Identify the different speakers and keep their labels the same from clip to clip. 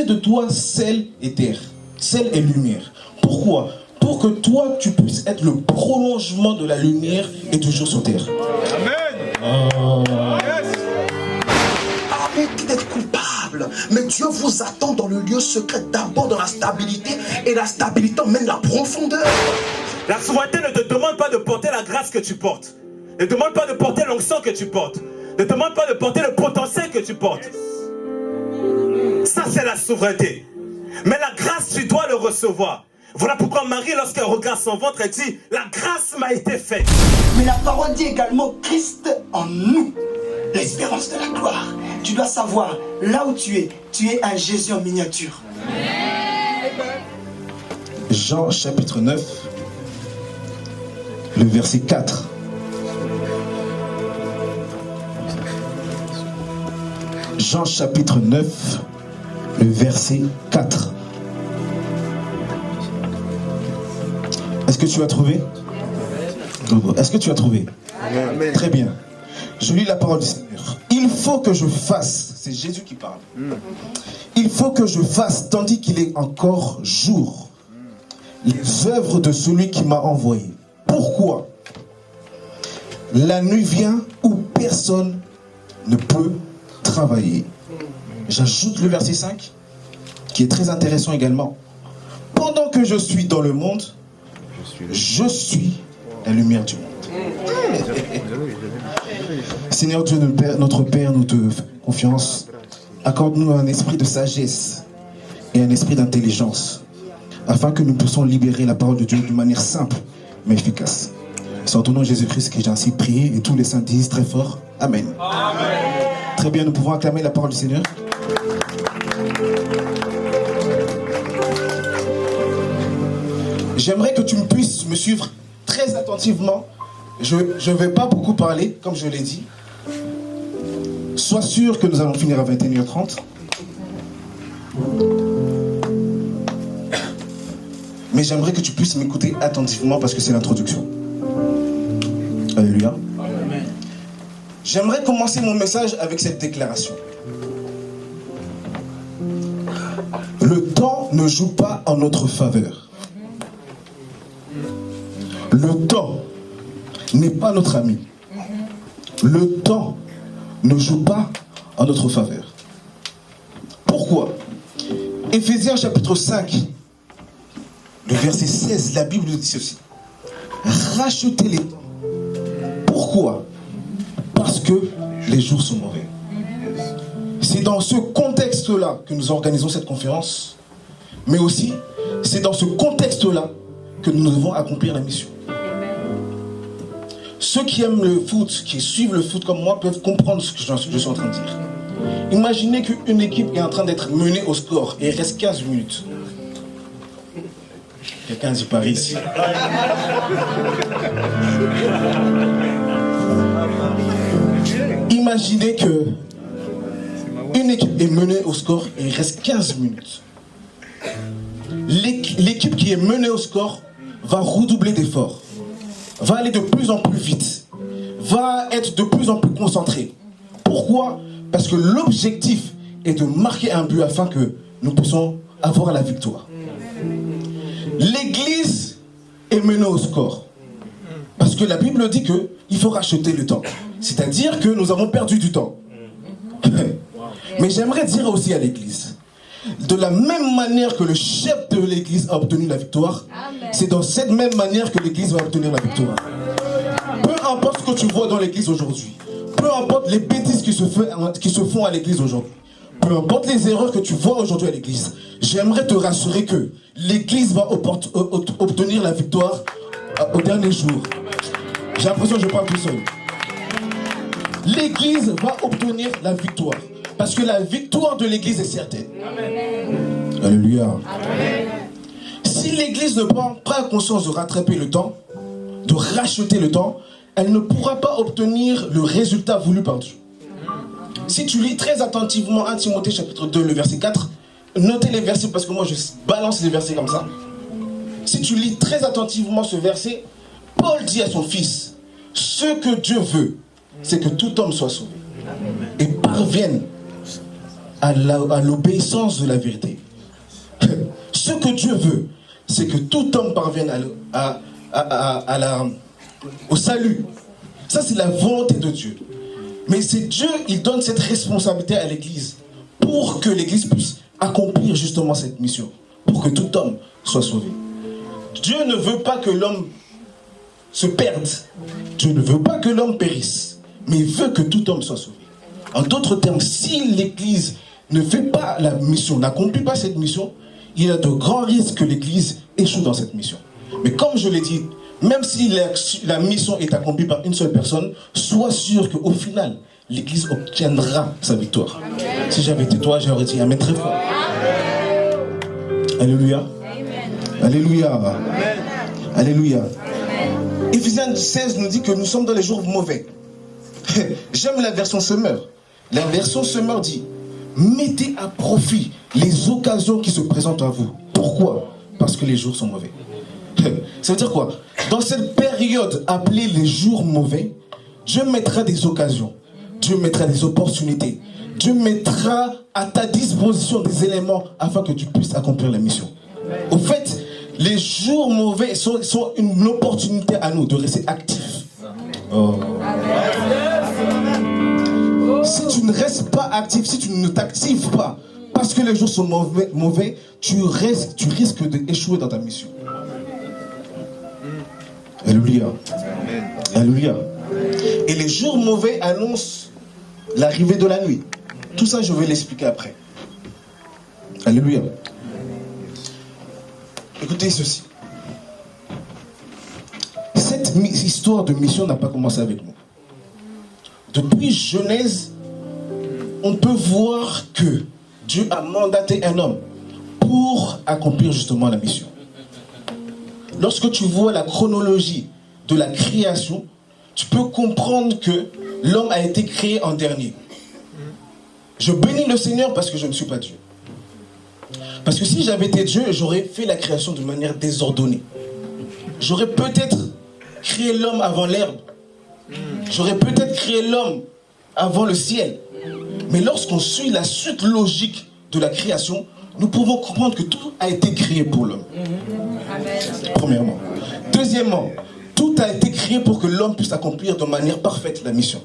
Speaker 1: de toi sel et terre, sel et lumière. Pourquoi? Pour que toi, tu puisses être le prolongement de la lumière et du jour sur terre.
Speaker 2: Amen.
Speaker 1: Oh.
Speaker 3: Arrêtez d'être coupable. Mais Dieu vous attend dans le lieu secret, d'abord dans la stabilité, et la stabilité emmène la profondeur.
Speaker 4: La souveraineté ne te demande pas de porter la grâce que tu portes. Ne demande pas de porter l'onction que tu portes. Ne demande pas de porter le potentiel que tu portes. Ça, c'est la souveraineté. Mais la grâce, tu dois le recevoir. Voilà pourquoi Marie, lorsqu'elle regarde son ventre, elle dit « La grâce m'a été faite. »
Speaker 3: Mais la parole dit également Christ en nous, l'espérance de la gloire. Tu dois savoir, là où tu es un Jésus en miniature.
Speaker 1: Jean chapitre 9, le verset 4. Jean chapitre 9, le verset 4. Est-ce que tu as trouvé? Est-ce que tu as trouvé?
Speaker 2: Amen.
Speaker 1: Très bien. Je lis la parole du Seigneur. Il faut que je fasse, c'est Jésus qui parle. Il faut que je fasse, tandis qu'il est encore jour, les œuvres de celui qui m'a envoyé. Pourquoi? La nuit vient où personne ne peut travailler. J'ajoute le verset 5, qui est très intéressant également. Pendant que je suis dans le monde, je suis la lumière du monde. Seigneur Dieu, notre Père, nous te faisons confiance. Accorde-nous un esprit de sagesse et un esprit d'intelligence, afin que nous puissions libérer la parole de Dieu d'une manière simple, mais efficace. C'est en ton nom Jésus-Christ que j'ai ainsi prié, et tous les saints disent très fort, Amen. Amen. Très bien, nous pouvons acclamer la parole du Seigneur. J'aimerais que tu puisses me suivre très attentivement. Je ne vais pas beaucoup parler, comme je l'ai dit. Sois sûr que nous allons finir à 21h30. Mais j'aimerais que tu puisses m'écouter attentivement parce que c'est l'introduction. Alléluia. J'aimerais commencer mon message avec cette déclaration. Le temps ne joue pas en notre faveur. Le temps n'est pas notre ami. Le temps ne joue pas en notre faveur. Pourquoi? Éphésiens chapitre 5, le verset 16, la Bible dit ceci. Rachetez les temps. Pourquoi? Parce que les jours sont mauvais. C'est dans ce contexte-là que nous organisons cette conférence, mais aussi, c'est dans ce contexte-là que nous devons accomplir la mission. Ceux qui aiment le foot, qui suivent le foot comme moi, peuvent comprendre ce que je suis en train de dire. Imaginez qu'une équipe est en train d'être menée au score et il reste 15 minutes. Quelqu'un dit Paris ici. Imaginez que une équipe est menée au score et il reste 15 minutes. L'équipe qui est menée au score va redoubler d'efforts, va aller de plus en plus vite, va être de plus en plus concentrée. Pourquoi? Parce que l'objectif est de marquer un but afin que nous puissions avoir la victoire. L'église est menée au score. Parce que la Bible dit qu'il faut racheter le temps. C'est-à-dire que nous avons perdu du temps. Mais j'aimerais dire aussi à l'église, de la même manière que le chef de l'église a obtenu la victoire, c'est dans cette même manière que l'église va obtenir la victoire. Peu importe ce que tu vois dans l'église aujourd'hui, peu importe les bêtises qui se font à l'église aujourd'hui, peu importe les erreurs que tu vois aujourd'hui à l'église, j'aimerais te rassurer que l'église va obtenir la victoire au dernier jour. J'ai l'impression que je parle tout seul. L'église va obtenir la victoire. Parce que la victoire de l'église est certaine. Amen. Alléluia. Amen. Si l'église ne prend pas conscience de rattraper le temps, de racheter le temps, elle ne pourra pas obtenir le résultat voulu par Dieu. Si tu lis très attentivement 1 Timothée chapitre 2, le verset 4, notez les versets parce que moi je balance les versets comme ça. Si tu lis très attentivement ce verset, Paul dit à son fils, ce que Dieu veut, c'est que tout homme soit sauvé et parvienne à l'obéissance de la vérité. Ce que Dieu veut, c'est que tout homme parvienne au salut. Ça, c'est la volonté de Dieu. Mais c'est Dieu, il donne cette responsabilité à l'Église pour que l'Église puisse accomplir justement cette mission, pour que tout homme soit sauvé. Dieu ne veut pas que l'homme se perde. Dieu ne veut pas que l'homme périsse, mais il veut que tout homme soit sauvé. En d'autres termes, si l'Église ne fait pas la mission, n'accomplit pas cette mission, il y a de grands risques que l'Église échoue dans cette mission. Mais comme je l'ai dit, même si la mission est accomplie par une seule personne, sois sûr qu'au final, l'Église obtiendra sa victoire. Amen. Si j'avais été toi, j'aurais dit Amen très fort. Amen. Alléluia. Amen. Alléluia. Amen. Alléluia. Amen. Éphésiens 16 nous dit que nous sommes dans les jours mauvais. J'aime la version Semeur. La version Semeur dit: mettez à profit les occasions qui se présentent à vous. Pourquoi? Parce que les jours sont mauvais. Ça veut dire quoi? Dans cette période appelée les jours mauvais, Dieu mettra des occasions, Dieu mettra des opportunités, Dieu mettra à ta disposition des éléments afin que tu puisses accomplir la mission. Au fait, les jours mauvais sont une opportunité à nous de rester actifs. Oh. Si tu ne restes pas actif, si tu ne t'actives pas, parce que les jours sont mauvais, tu risques d'échouer dans ta mission. Alléluia. Alléluia. Et les jours mauvais annoncent l'arrivée de la nuit. Tout ça, je vais l'expliquer après. Alléluia. Écoutez ceci. Cette histoire de mission n'a pas commencé avec nous. Depuis Genèse, on peut voir que Dieu a mandaté un homme pour accomplir justement la mission. Lorsque tu vois la chronologie de la création, tu peux comprendre que l'homme a été créé en dernier. Je bénis le Seigneur parce que je ne suis pas Dieu. Parce que si j'avais été Dieu, j'aurais fait la création de manière désordonnée. J'aurais peut-être créé l'homme avant l'herbe. J'aurais peut-être créé l'homme avant le ciel. Mais lorsqu'on suit la suite logique de la création, nous pouvons comprendre que tout a été créé pour l'homme. Premièrement. Deuxièmement, tout a été créé pour que l'homme puisse accomplir de manière parfaite la mission.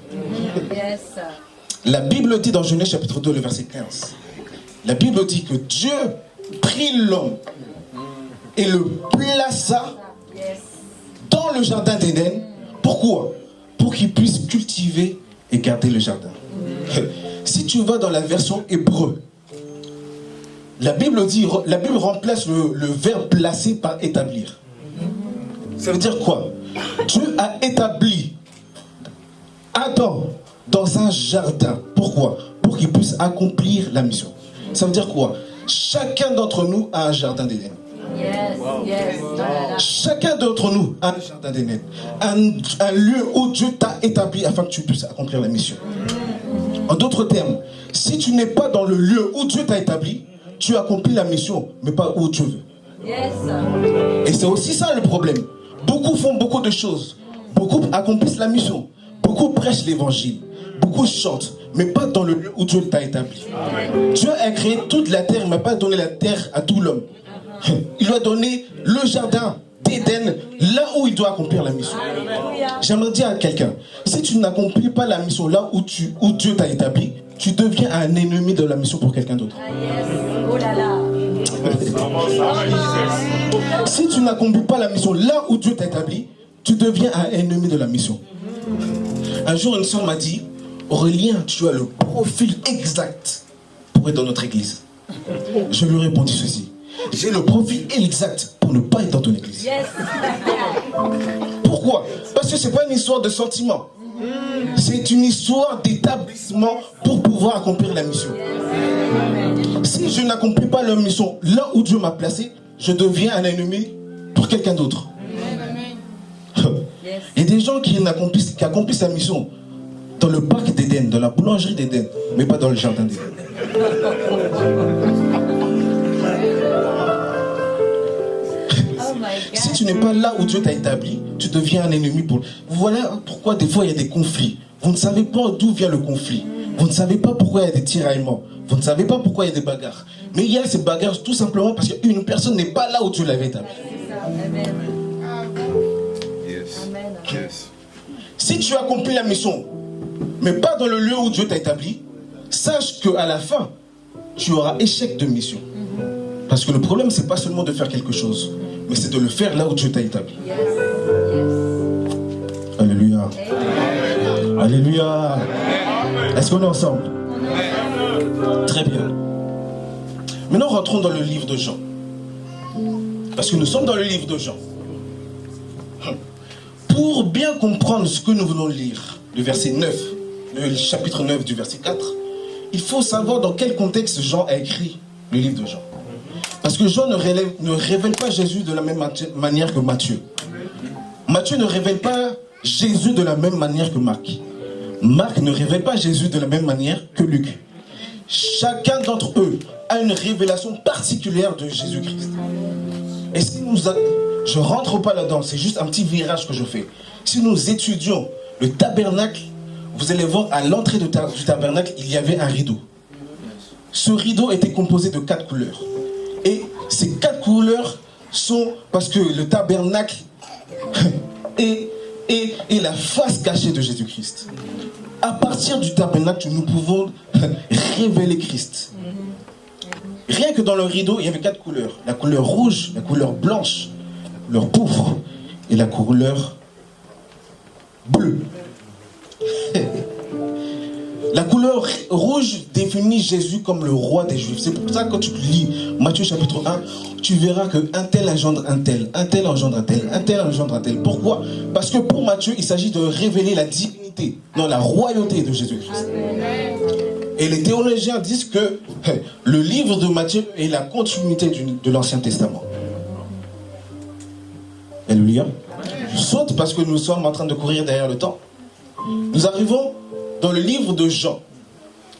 Speaker 1: La Bible dit dans Genèse chapitre 2, le verset 15. La Bible dit que Dieu prit l'homme et le plaça dans le jardin d'Éden. Pourquoi? Pour qu'il puisse cultiver et garder le jardin. Si tu vas dans la version hébreu, la Bible remplace le verbe placer par établir. Ça veut dire quoi? Dieu a établi Adam dans un jardin. Pourquoi? Pour qu'il puisse accomplir la mission. Ça veut dire quoi? Chacun d'entre nous a un jardin d'Éden. Chacun d'entre nous a un jardin d'Éden. Un lieu où Dieu t'a établi afin que tu puisses accomplir la mission. En d'autres termes, si tu n'es pas dans le lieu où Dieu t'a établi, tu accomplis la mission, mais pas où Dieu veut. Et c'est aussi ça le problème. Beaucoup font beaucoup de choses. Beaucoup accomplissent la mission. Beaucoup prêchent l'évangile. Beaucoup chantent, mais pas dans le lieu où Dieu t'a établi. Dieu a créé toute la terre, mais pas donné la terre à tout l'homme. Il lui a donné le jardin d'Éden, là où il doit accomplir la mission. J'aimerais dire à quelqu'un, si tu n'accomplis pas la mission là où Dieu t'a établi, tu deviens un ennemi de la mission pour quelqu'un d'autre. Si tu n'accomplis pas la mission là où Dieu t'a établi, tu deviens un ennemi de la mission. Un jour, une soeur m'a dit: Aurélien, tu as le profil exact pour être dans notre église. Je lui ai répondu ceci: j'ai le profil exact pour ne pas être dans ton église. Pourquoi? Parce que ce n'est pas une histoire de sentiment. C'est une histoire d'établissement pour pouvoir accomplir la mission. Si je n'accomplis pas la mission là où Dieu m'a placé, je deviens un ennemi pour quelqu'un d'autre. Il y a des gens qui accomplissent la mission dans le parc d'Éden, dans la boulangerie d'Éden, mais pas dans le jardin d'Éden. Si tu n'es pas là où Dieu t'a établi, tu deviens un ennemi pour... Voilà pourquoi des fois il y a des conflits. Vous ne savez pas d'où vient le conflit. Vous ne savez pas pourquoi il y a des tiraillements. Vous ne savez pas pourquoi il y a des bagarres. Mais il y a ces bagarres tout simplement parce qu'une personne n'est pas là où Dieu l'avait établi.
Speaker 2: Yes. Yes.
Speaker 1: Si tu accomplis la mission, mais pas dans le lieu où Dieu t'a établi, sache qu'à la fin, tu auras échec de mission. Parce que le problème, c'est pas seulement de faire quelque chose, mais c'est de le faire là où Dieu t'a établi. Alléluia. Alléluia. Est-ce qu'on est ensemble? Très bien. Maintenant, rentrons dans le livre de Jean. Parce que nous sommes dans le livre de Jean. Pour bien comprendre ce que nous venons de lire, le verset 9, le chapitre 9 du verset 4, il faut savoir dans quel contexte Jean a écrit le livre de Jean. Parce que Jean ne révèle pas Jésus de la même manière que Matthieu. Matthieu ne révèle pas Jésus de la même manière que Marc. Marc ne révèle pas Jésus de la même manière que Luc. Chacun d'entre eux a une révélation particulière de Jésus-Christ. Et si je ne rentre pas là-dedans, c'est juste un petit virage que je fais. Si nous étudions le tabernacle, vous allez voir à l'entrée du tabernacle, il y avait un rideau. Ce rideau était composé de 4 couleurs. Et ces 4 couleurs sont parce que le tabernacle est la face cachée de Jésus-Christ. À partir du tabernacle, nous pouvons révéler Christ. Rien que dans le rideau, il y avait 4 couleurs. La couleur rouge, la couleur blanche, la couleur pourpre et la couleur bleue. La couleur rouge définit Jésus comme le roi des Juifs. C'est pour ça que quand tu lis Matthieu chapitre 1, tu verras qu'un tel engendre un tel, un tel engendre un tel, un tel engendre un tel. Pourquoi? Parce que pour Matthieu, il s'agit de révéler la divinité, non la royauté de Jésus-Christ. Et les théologiens disent que le livre de Matthieu est la continuité de l'Ancien Testament. Alléluia. Je saute parce que nous sommes en train de courir derrière le temps. Nous arrivons dans le livre de Jean.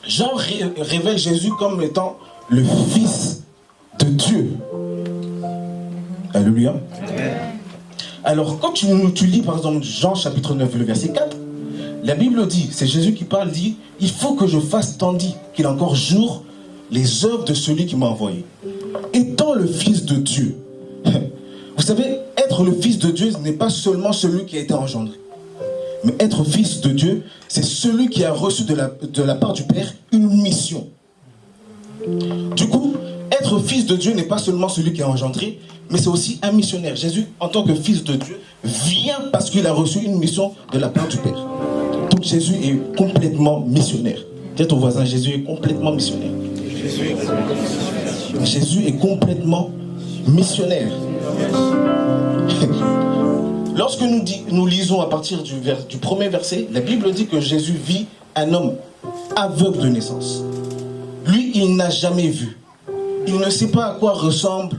Speaker 1: Jean révèle Jésus comme étant le Fils de Dieu. Alléluia. Alors, quand tu lis par exemple Jean chapitre 9, le verset 4, la Bible dit, c'est Jésus qui parle, dit, il faut que je fasse tandis qu'il est encore jour les œuvres de celui qui m'a envoyé. Étant le Fils de Dieu, vous savez, être le Fils de Dieu n'est pas seulement celui qui a été engendré. Mais être fils de Dieu, c'est celui qui a reçu de la part du Père une mission. Du coup, être fils de Dieu n'est pas seulement celui qui a engendré, mais c'est aussi un missionnaire. Jésus, en tant que fils de Dieu, vient parce qu'il a reçu une mission de la part du Père. Donc Jésus est complètement missionnaire. Dis à ton voisin, Jésus est complètement missionnaire. Jésus est complètement missionnaire. Lorsque nous lisons à partir du premier verset, la Bible dit que Jésus vit un homme aveugle de naissance. Lui, il n'a jamais vu. Il ne sait pas à quoi ressemble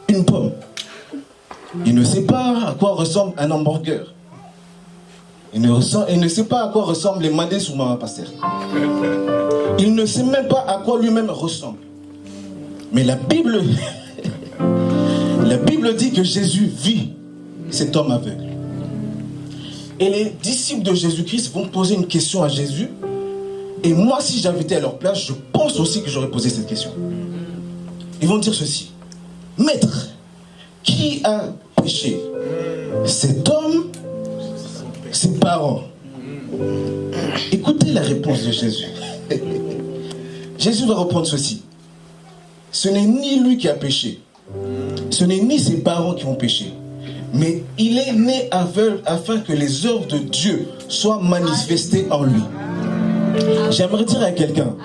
Speaker 1: une pomme. Il ne sait pas à quoi ressemble un hamburger. Il ne sait pas à quoi ressemblent les madés sous Maman Pasteur. Il ne sait même pas à quoi lui-même ressemble. Mais la Bible dit que Jésus vit cet homme aveugle. Et les disciples de Jésus-Christ vont poser une question à Jésus. Et moi, si j'avais été à leur place, je pense aussi que j'aurais posé cette question. Ils vont dire ceci. Maître, qui a péché? Cet homme, ses parents? Écoutez la réponse de Jésus. Jésus va reprendre ceci. Ce n'est ni lui qui a péché. Ce n'est ni ses parents qui ont péché. Mais il est né aveugle afin que les œuvres de Dieu soient manifestées en lui. J'aimerais dire à quelqu'un,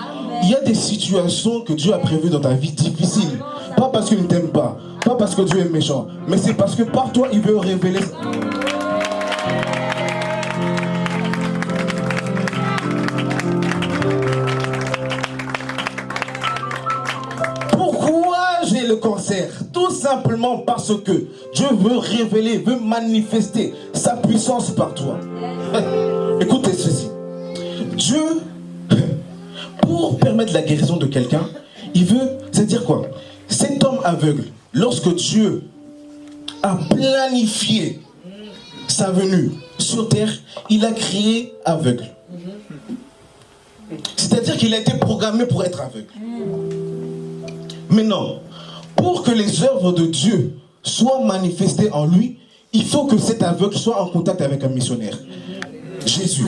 Speaker 1: il y a des situations que Dieu a prévues dans ta vie difficiles. Pas parce qu'il ne t'aime pas, pas parce que Dieu est méchant, mais c'est parce que par toi, il veut révéler. Le cancer, tout simplement parce que Dieu veut révéler, veut manifester sa puissance par toi. Écoutez ceci. Dieu, pour permettre la guérison de quelqu'un, il veut, c'est-à-dire quoi? Cet homme aveugle, lorsque Dieu a planifié sa venue sur terre, il a créé aveugle. C'est-à-dire qu'il a été programmé pour être aveugle. Mais non, pour que les œuvres de Dieu soient manifestées en lui, il faut que cet aveugle soit en contact avec un missionnaire. Jésus.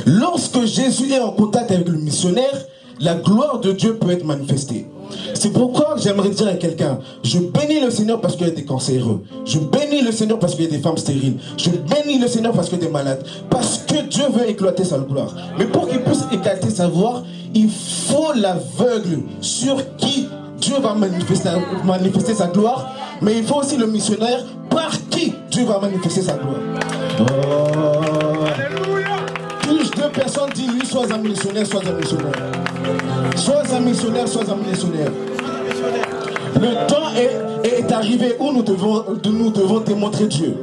Speaker 1: Lorsque Jésus est en contact avec le missionnaire, la gloire de Dieu peut être manifestée. C'est pourquoi j'aimerais dire à quelqu'un, je bénis le Seigneur parce qu'il y a des cancéreux. Je bénis le Seigneur parce qu'il y a des femmes stériles. Je bénis le Seigneur parce qu'il y a des malades. Parce que Dieu veut éclater sa gloire. Mais pour qu'il puisse éclater sa gloire, il faut l'aveugle sur qui Dieu va manifester sa gloire. Mais il faut aussi le missionnaire par qui Dieu va manifester sa gloire. Plus deux personnes disent oui, sois un missionnaire, sois un missionnaire. Sois un missionnaire, sois un missionnaire. Le temps est arrivé où nous devons démontrer Dieu.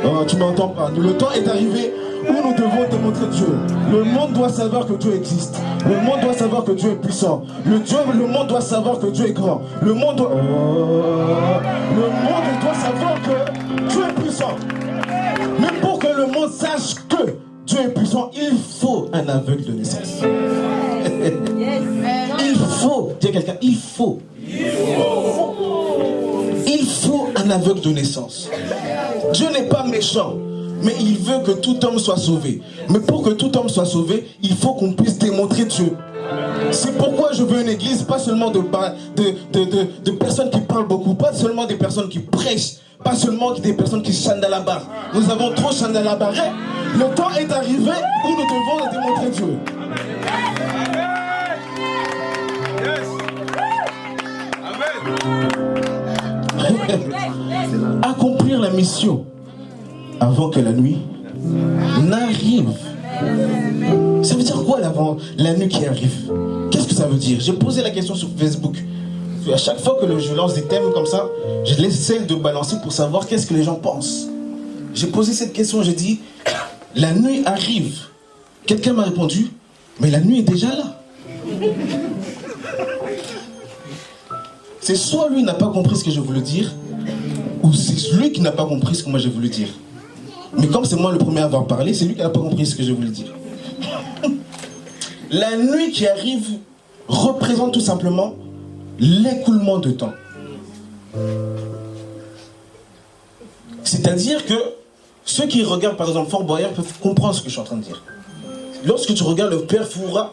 Speaker 1: Oh, tu m'entends pas. Le temps est arrivé où nous devons démontrer Dieu. Le monde doit savoir que Dieu existe. Le monde doit savoir que Dieu est puissant. Le monde doit savoir que Dieu est grand. Le monde doit savoir que Dieu est puissant. Mais pour que le monde sache que Dieu est puissant, il faut un aveugle de naissance. Il faut, dis à quelqu'un, il faut un aveugle de naissance. Dieu n'est pas méchant, mais il veut que tout homme soit sauvé. Mais pour que tout homme soit sauvé, il faut qu'on puisse démontrer Dieu. C'est pourquoi je veux une église, pas seulement de personnes qui parlent beaucoup, pas seulement des personnes qui prêchent, pas seulement des personnes qui chantent à la barre. Nous avons trop chanté à la barre. Le temps est arrivé où nous devons démontrer Dieu. Accomplir la mission avant que la nuit n'arrive. Ça veut dire quoi la nuit qui arrive? Qu'est-ce que ça veut dire? J'ai posé la question sur Facebook. À chaque fois que je lance des thèmes comme ça, je l'essaie de balancer pour savoir qu'est-ce que les gens pensent. J'ai posé cette question, j'ai dit, la nuit arrive. Quelqu'un m'a répondu, mais la nuit est déjà là. C'est soit lui n'a pas compris ce que je voulais dire, ou c'est lui qui n'a pas compris ce que moi j'ai voulu dire. Mais comme c'est moi le premier à avoir parlé, c'est lui qui n'a pas compris ce que je voulais dire. La nuit qui arrive représente tout simplement l'écoulement de temps. C'est-à-dire que ceux qui regardent par exemple Fort Boyard peuvent comprendre ce que je suis en train de dire. Lorsque tu regardes le Père Fouras,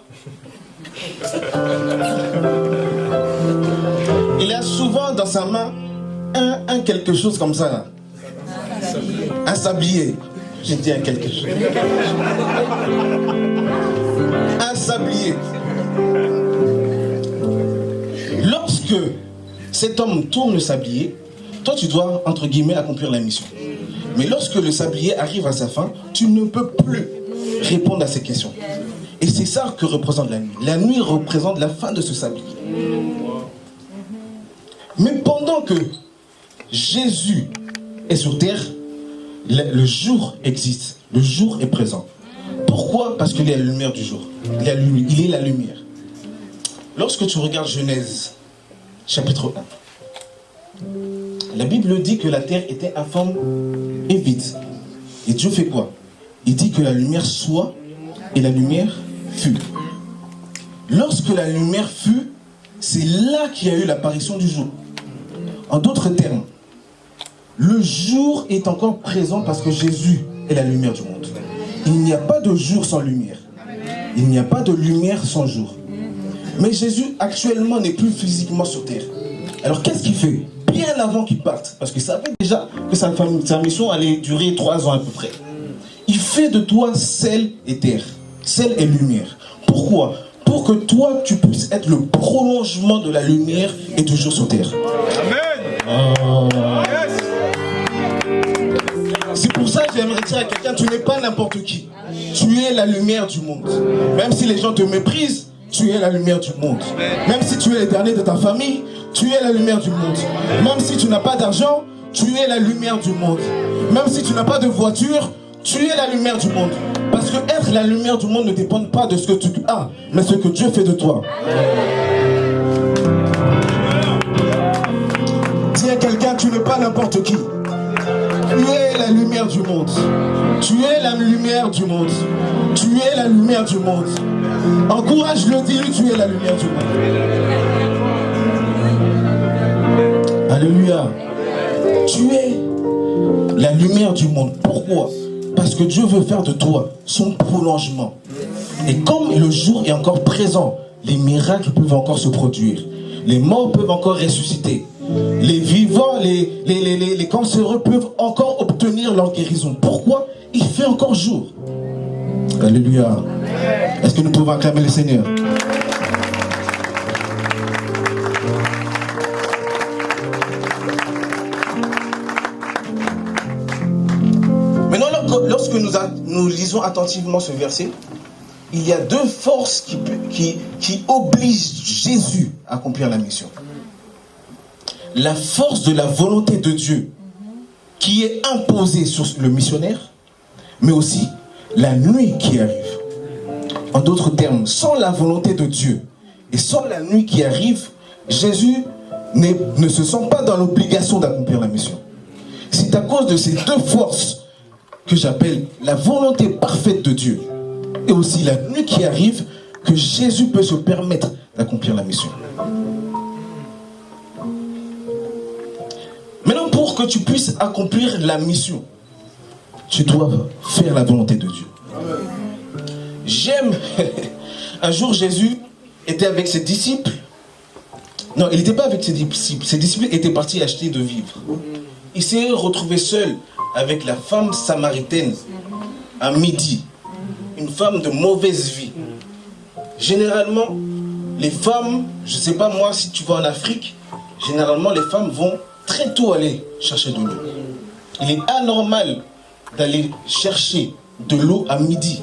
Speaker 1: il a souvent dans sa main un quelque chose comme ça là. Un sablier. J'ai dit un quelque chose. Un sablier. Lorsque cet homme tourne le sablier, toi tu dois entre guillemets accomplir la mission. Mais lorsque le sablier arrive à sa fin, tu ne peux plus répondre à ces questions. Et c'est ça que représente la nuit. La nuit représente la fin de ce sablier. Mais pendant que Jésus est sur terre, le jour existe. Le jour est présent. Pourquoi? Parce qu'il est la lumière du jour. Il est la lumière. Lorsque tu regardes Genèse, chapitre 1, la Bible dit que la terre était informe et vide. Et Dieu fait quoi? Il dit que la lumière soit et la lumière fut. Lorsque la lumière fut, c'est là qu'il y a eu l'apparition du jour. En d'autres termes, le jour est encore présent parce que Jésus est la lumière du monde. Il n'y a pas de jour sans lumière. Il n'y a pas de lumière sans jour. Mais Jésus actuellement n'est plus physiquement sur terre. Alors qu'est-ce qu'il fait? Bien avant qu'il parte, parce qu'il savait déjà que sa mission allait durer 3 ans à peu près. Il fait de toi sel et terre, sel et lumière. Pourquoi? Pour que toi tu puisses être le prolongement de la lumière et du jour sur terre. Amen. C'est pour ça que j'aimerais dire à quelqu'un, tu n'es pas n'importe qui. Tu es la lumière du monde. Même si les gens te méprisent, tu es la lumière du monde. Même si tu es le dernier de ta famille, tu es la lumière du monde. Même si tu n'as pas d'argent, tu es la lumière du monde. Même si tu n'as pas de voiture, tu es la lumière du monde. Parce que être la lumière du monde ne dépend pas de ce que tu as, mais ce que Dieu fait de toi. Dis à quelqu'un, tu n'es pas n'importe qui. Tu es la lumière du monde. Tu es la lumière du monde. Tu es la lumière du monde. Encourage-le, dis-lui, tu es la lumière du monde. Alléluia. Tu es la lumière du monde. Pourquoi? Parce que Dieu veut faire de toi son prolongement. Et comme le jour est encore présent, les miracles peuvent encore se produire. Les morts peuvent encore ressusciter. Les vivants, les cancéreux peuvent encore obtenir leur guérison. Pourquoi? Il fait encore jour. Alléluia. Est-ce que nous pouvons acclamer le Seigneur? Maintenant, lorsque nous lisons attentivement ce verset, il y a deux forces qui obligent Jésus à accomplir la mission. La force de la volonté de Dieu qui est imposée sur le missionnaire, mais aussi la nuit qui arrive. En d'autres termes, sans la volonté de Dieu et sans la nuit qui arrive, Jésus ne se sent pas dans l'obligation d'accomplir la mission. C'est à cause de ces deux forces que j'appelle la volonté parfaite de Dieu et aussi la nuit qui arrive que Jésus peut se permettre d'accomplir la mission. Maintenant, pour que tu puisses accomplir la mission, tu dois faire la volonté de Dieu. J'aime, un jour Jésus était avec ses disciples. Non, il n'était pas avec ses disciples. Ses disciples étaient partis acheter de vivre. Il s'est retrouvé seul avec la femme samaritaine à midi. Une femme de mauvaise vie. Généralement, les femmes, je ne sais pas moi si tu vas en Afrique, généralement les femmes vont très tôt aller chercher de l'eau. Il est anormal d'aller chercher de l'eau à midi.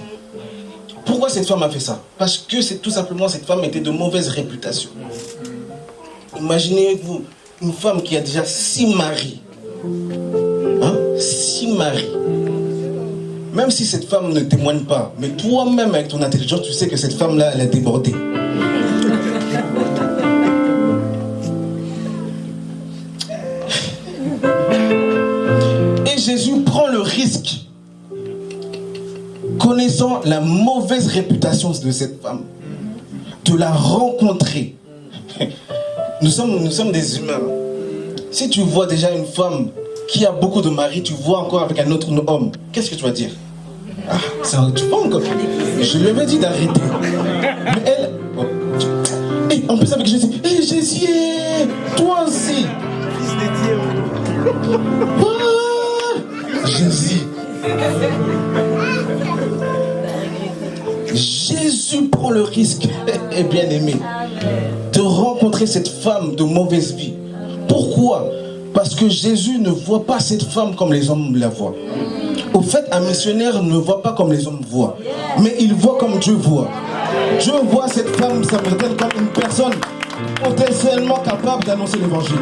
Speaker 1: Pourquoi cette femme a fait ça? Parce que c'est tout simplement cette femme était de mauvaise réputation. Imaginez-vous une femme qui a déjà 6 maris. 6 maris. Même si cette femme ne témoigne pas, mais toi-même avec ton intelligence, tu sais que cette femme-là, elle a débordé. Et Jésus prend le risque, connaissant la mauvaise réputation de cette femme, de la rencontrer. Nous sommes des humains. Si tu vois déjà une femme qui a beaucoup de maris, tu vois encore avec un autre homme, qu'est-ce que tu vas dire? Ah, tu vois encore. Je lui avais dit d'arrêter. Mais elle... Et en plus avec Jésus, Jésus, toi aussi. Fils de Dieu. Jésus. Jésus prend le risque, bien aimé, de rencontrer cette femme de mauvaise vie. Pourquoi? Parce que Jésus ne voit pas cette femme comme les hommes la voient. Au fait, un missionnaire ne voit pas comme les hommes voient, mais il voit comme Dieu voit. Dieu voit cette femme samaritaine comme une personne potentiellement capable d'annoncer l'évangile.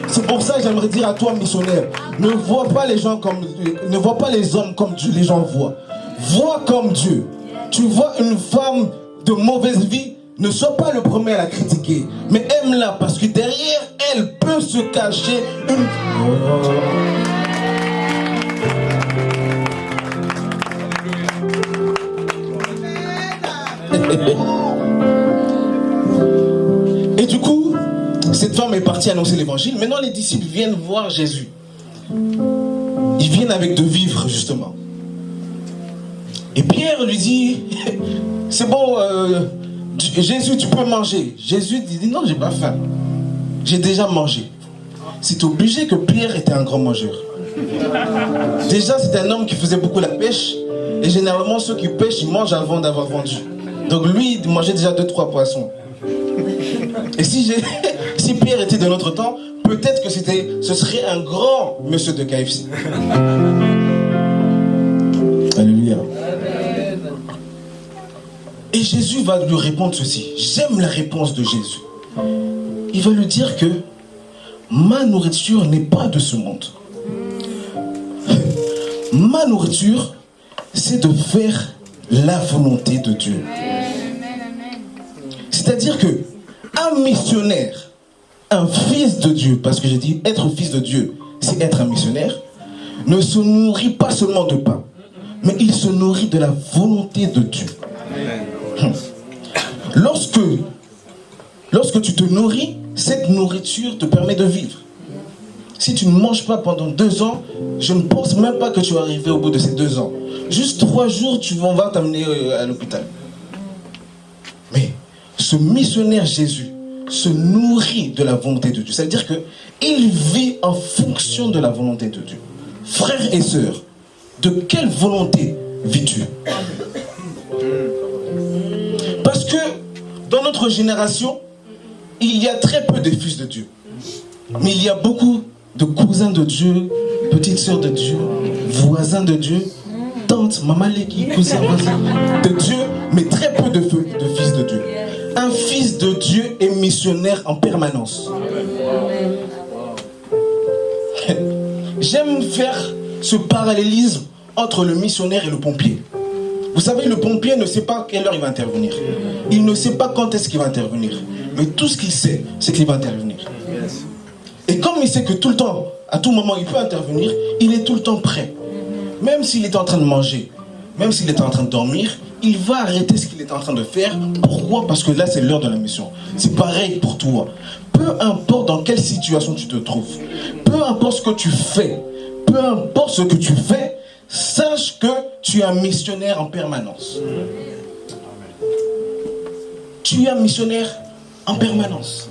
Speaker 1: C'est pour ça que j'aimerais dire à toi, missionnaire, ne vois pas les hommes comme les gens voient. Vois comme Dieu. Tu vois une femme de mauvaise vie, ne sois pas le premier à la critiquer, mais aime-la parce que derrière elle peut se cacher une... Et du coup, cette femme est partie annoncer l'évangile. Maintenant, les disciples viennent voir Jésus. Ils viennent avec de vivres, justement. Et Pierre lui dit, c'est bon, Jésus, tu peux manger. Jésus dit, non, j'ai pas faim. J'ai déjà mangé. C'est obligé que Pierre était un grand mangeur. Déjà, c'est un homme qui faisait beaucoup la pêche. Et généralement, ceux qui pêchent, ils mangent avant d'avoir vendu. Donc lui, il mangeait déjà 2-3 poissons. Et si Pierre était de notre temps, peut-être que ce serait un grand monsieur de KFC. Alléluia. Et Jésus va lui répondre ceci. J'aime la réponse de Jésus. Il va lui dire que ma nourriture n'est pas de ce monde. Ma nourriture, c'est de faire la volonté de Dieu. C'est-à-dire que un missionnaire, un fils de Dieu, parce que j'ai dit être fils de Dieu, c'est être un missionnaire, ne se nourrit pas seulement de pain, mais il se nourrit de la volonté de Dieu. Lorsque tu te nourris, cette nourriture te permet de vivre. Si tu ne manges pas pendant 2 ans, je ne pense même pas que tu vas arriver au bout de ces 2 ans. Juste 3 jours, on va t'amener à l'hôpital. Mais ce missionnaire Jésus se nourrit de la volonté de Dieu. C'est-à-dire qu'il vit en fonction de la volonté de Dieu. Frères et sœurs, de quelle volonté vis-tu? Parce que dans notre génération, il y a très peu de fils de Dieu. Mais il y a beaucoup de cousins de Dieu, petites sœurs de Dieu, voisins de Dieu, tantes, maman Leki, cousins, voisins de Dieu, mais très peu de fils de Dieu. Un fils de Dieu est missionnaire en permanence. J'aime faire ce parallélisme entre le missionnaire et le pompier. Vous savez, le pompier ne sait pas à quelle heure il va intervenir. Il ne sait pas quand est-ce qu'il va intervenir. Mais tout ce qu'il sait, c'est qu'il va intervenir. Et comme il sait que tout le temps, à tout moment, il peut intervenir, il est tout le temps prêt. Même s'il est en train de manger, même s'il est en train de dormir, il va arrêter ce qu'il est en train de faire. Pourquoi? Parce que là, c'est l'heure de la mission. C'est pareil pour toi. Peu importe dans quelle situation tu te trouves, peu importe ce que tu fais, peu importe ce que tu fais, sache que tu es un missionnaire en permanence. Tu es un missionnaire en permanence.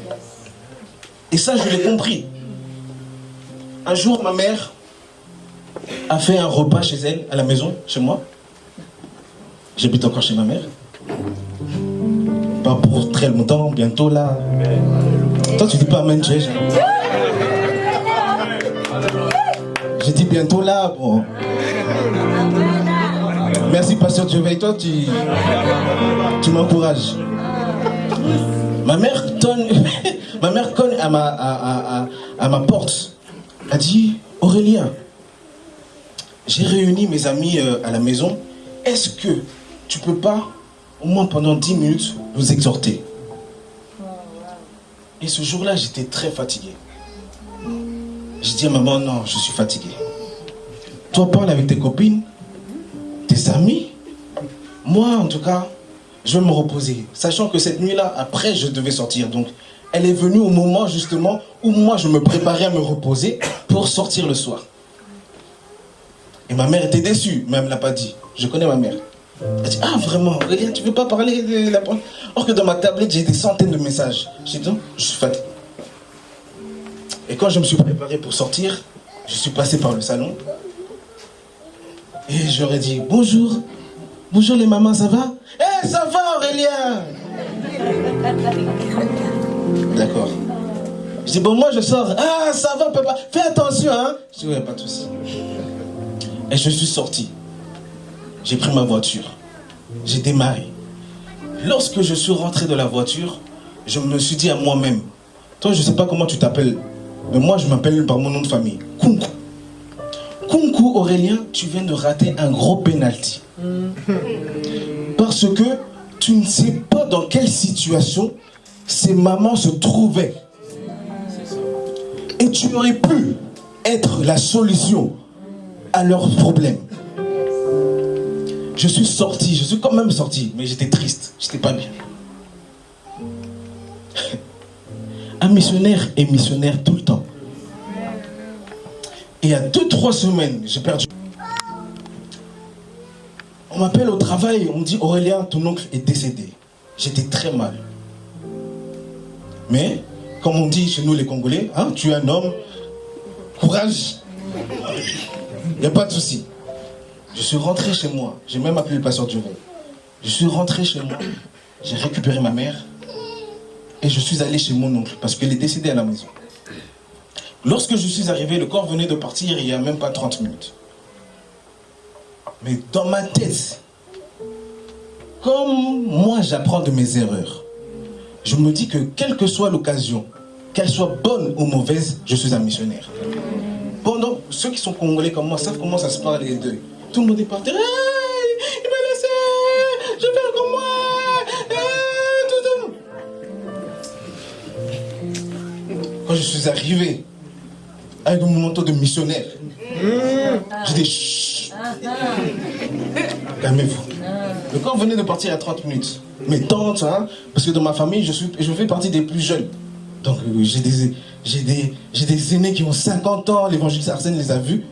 Speaker 1: Et ça, je l'ai compris. Un jour, ma mère a fait un repas chez elle, à la maison, chez moi. J'habite encore chez ma mère. Pas pour très longtemps, bientôt là. Toi, tu dis pas amen, tu es. J'ai dit bientôt là, bon. Merci, pasteur Dieu veille, toi, tu m'encourages. Ma mère cogne à ma porte. Elle dit, Aurélien, j'ai réuni mes amis à la maison. Est-ce que tu peux pas, au moins pendant 10 minutes, nous exhorter? Et ce jour-là, j'étais très fatigué. J'ai dit à maman, non, je suis fatigué. Toi, parle avec tes copines, tes amis. Moi, en tout cas, je vais me reposer. Sachant que cette nuit-là, après, je devais sortir. Donc, elle est venue au moment, justement, où moi, je me préparais à me reposer pour sortir le soir. Et ma mère était déçue, mais elle ne me l'a pas dit. Je connais ma mère. Elle dit, ah, vraiment, Aurélien, tu ne veux pas parler de la parole? Or que dans ma tablette, j'ai des centaines de messages. J'ai dit, non, je suis fatigué. Et quand je me suis préparé pour sortir, je suis passé par le salon. Et j'aurais dit, bonjour. Bonjour les mamans, ça va? Eh, ça va Aurélien? D'accord. Je dis, bon, moi je sors. Ah, ça va papa, fais attention, hein? Je dis, ouais, pas de soucis. Et je suis sorti. J'ai pris ma voiture. J'ai démarré. Lorsque je suis rentré de la voiture, je me suis dit à moi-même, toi, je ne sais pas comment tu t'appelles, mais moi, je m'appelle par mon nom de famille. Kunku. Kunku, Aurélien, tu viens de rater un gros penalty. Parce que tu ne sais pas dans quelle situation ces mamans se trouvaient. Et tu aurais pu être la solution à leurs problèmes. Je suis sorti, je suis quand même sorti, mais j'étais triste, j'étais pas bien. Un missionnaire est missionnaire tout le temps. Et il y a 2-3 semaines, j'ai perdu. On m'appelle au travail, on me dit Aurélien, ton oncle est décédé. J'étais très mal. Mais, comme on dit chez nous les Congolais, hein, tu es un homme, courage. Il n'y a pas de souci. Je suis rentré chez moi. J'ai même appelé le pasteur Dieu. Je suis rentré chez moi. J'ai récupéré ma mère. Et je suis allé chez mon oncle. Parce qu'elle est décédée à la maison. Lorsque je suis arrivé, le corps venait de partir il n'y a même pas 30 minutes. Mais dans ma tête, comme moi j'apprends de mes erreurs, je me dis que quelle que soit l'occasion, qu'elle soit bonne ou mauvaise, je suis un missionnaire. Pendant ceux qui sont congolais comme moi savent comment ça se parle les deux. Tout le monde est parti. Hey, il m'a laissé, je vais faire comme moi. Hey, tout. Quand je suis arrivé, avec mon manteau de missionnaire. J'ai dit chut. Calmez-vous. Le corps venait de partir à 30 minutes. Mes tantes, hein, parce que dans ma famille, je fais partie des plus jeunes. Donc j'ai des aînés qui ont 50 ans, l'évangéliste Arsène les a vus.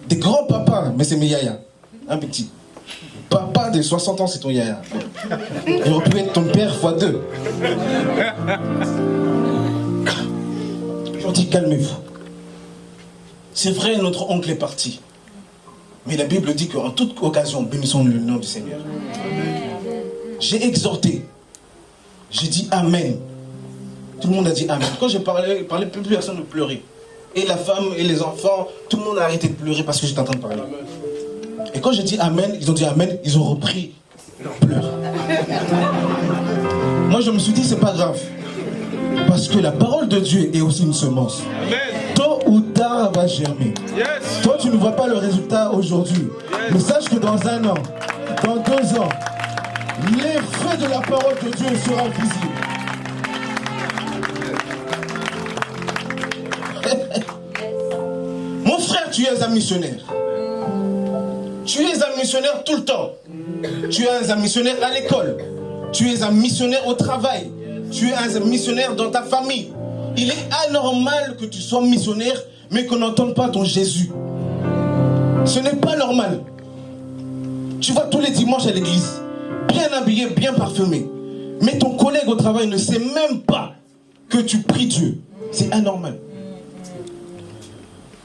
Speaker 1: Des grands papas, mais c'est mes yaya. Un petit. Papa de 60 ans, c'est ton yaya. Il aurait pu être ton père x2. Je leur dis, calmez-vous. C'est vrai, notre oncle est parti. Mais la Bible dit qu'en toute occasion, bénissons le nom du Seigneur. J'ai exhorté. J'ai dit Amen. Tout le monde a dit Amen. Quand j'ai parlé, plus personne ne pleurait. Et la femme et les enfants, tout le monde a arrêté de pleurer parce que j'étais en train de parler. Et quand j'ai dit Amen, ils ont dit Amen, ils ont repris leur pleurs. Moi je me suis dit c'est pas grave. Parce que la parole de Dieu est aussi une semence.
Speaker 2: Amen.
Speaker 1: Tôt ou tard elle va germer.
Speaker 2: Yes.
Speaker 1: Toi tu ne vois pas le résultat aujourd'hui. Mais sache que dans 1 an, dans 2 ans, l'effet de la parole de Dieu sera visible. Mon frère, tu es un missionnaire. Tu es un missionnaire tout le temps. Tu es un missionnaire à l'école. Tu es un missionnaire au travail. Tu es un missionnaire dans ta famille. Il est anormal que tu sois missionnaire, mais qu'on n'entende pas ton Jésus. Ce n'est pas normal. Tu vas tous les dimanches à l'église, bien habillé, bien parfumé. Mais ton collègue au travail ne sait même pas que tu pries Dieu. C'est anormal.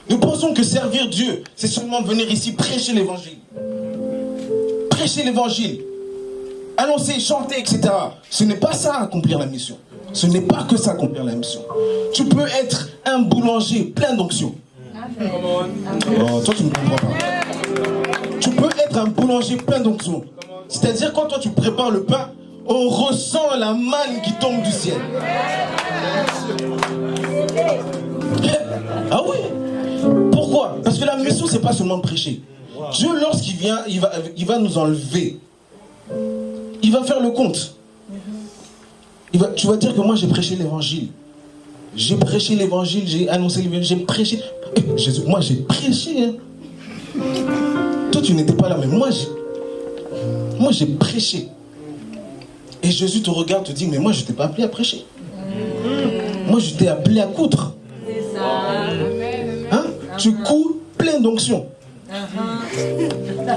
Speaker 1: Nous pensons que servir Dieu, c'est seulement venir ici prêcher l'évangile. Prêcher l'évangile. Annoncer, chanter, etc. Ce n'est pas ça accomplir la mission. Ce n'est pas que ça accomplir la mission. Tu peux être un boulanger plein d'onction. Oh, toi tu ne comprends pas. Tu peux être un boulanger plein d'onction. C'est-à-dire quand toi tu prépares le pain, on ressent la manne qui tombe du ciel. Ah oui. Pourquoi? Parce que la mission, c'est pas seulement prêcher. Dieu, lorsqu'il vient, il va nous enlever. Il va faire le compte. Tu vas dire que moi, j'ai prêché l'évangile. J'ai prêché l'évangile, j'ai annoncé l'évangile, j'ai prêché. Jésus, moi, j'ai prêché. Hein. Toi, tu n'étais pas là, mais moi, j'ai prêché. Et Jésus te regarde, te dit, mais moi, je t'ai pas appelé à prêcher. Moi, je t'ai appelé à coudre. C'est ça. Hein? Tu couds plein d'onction.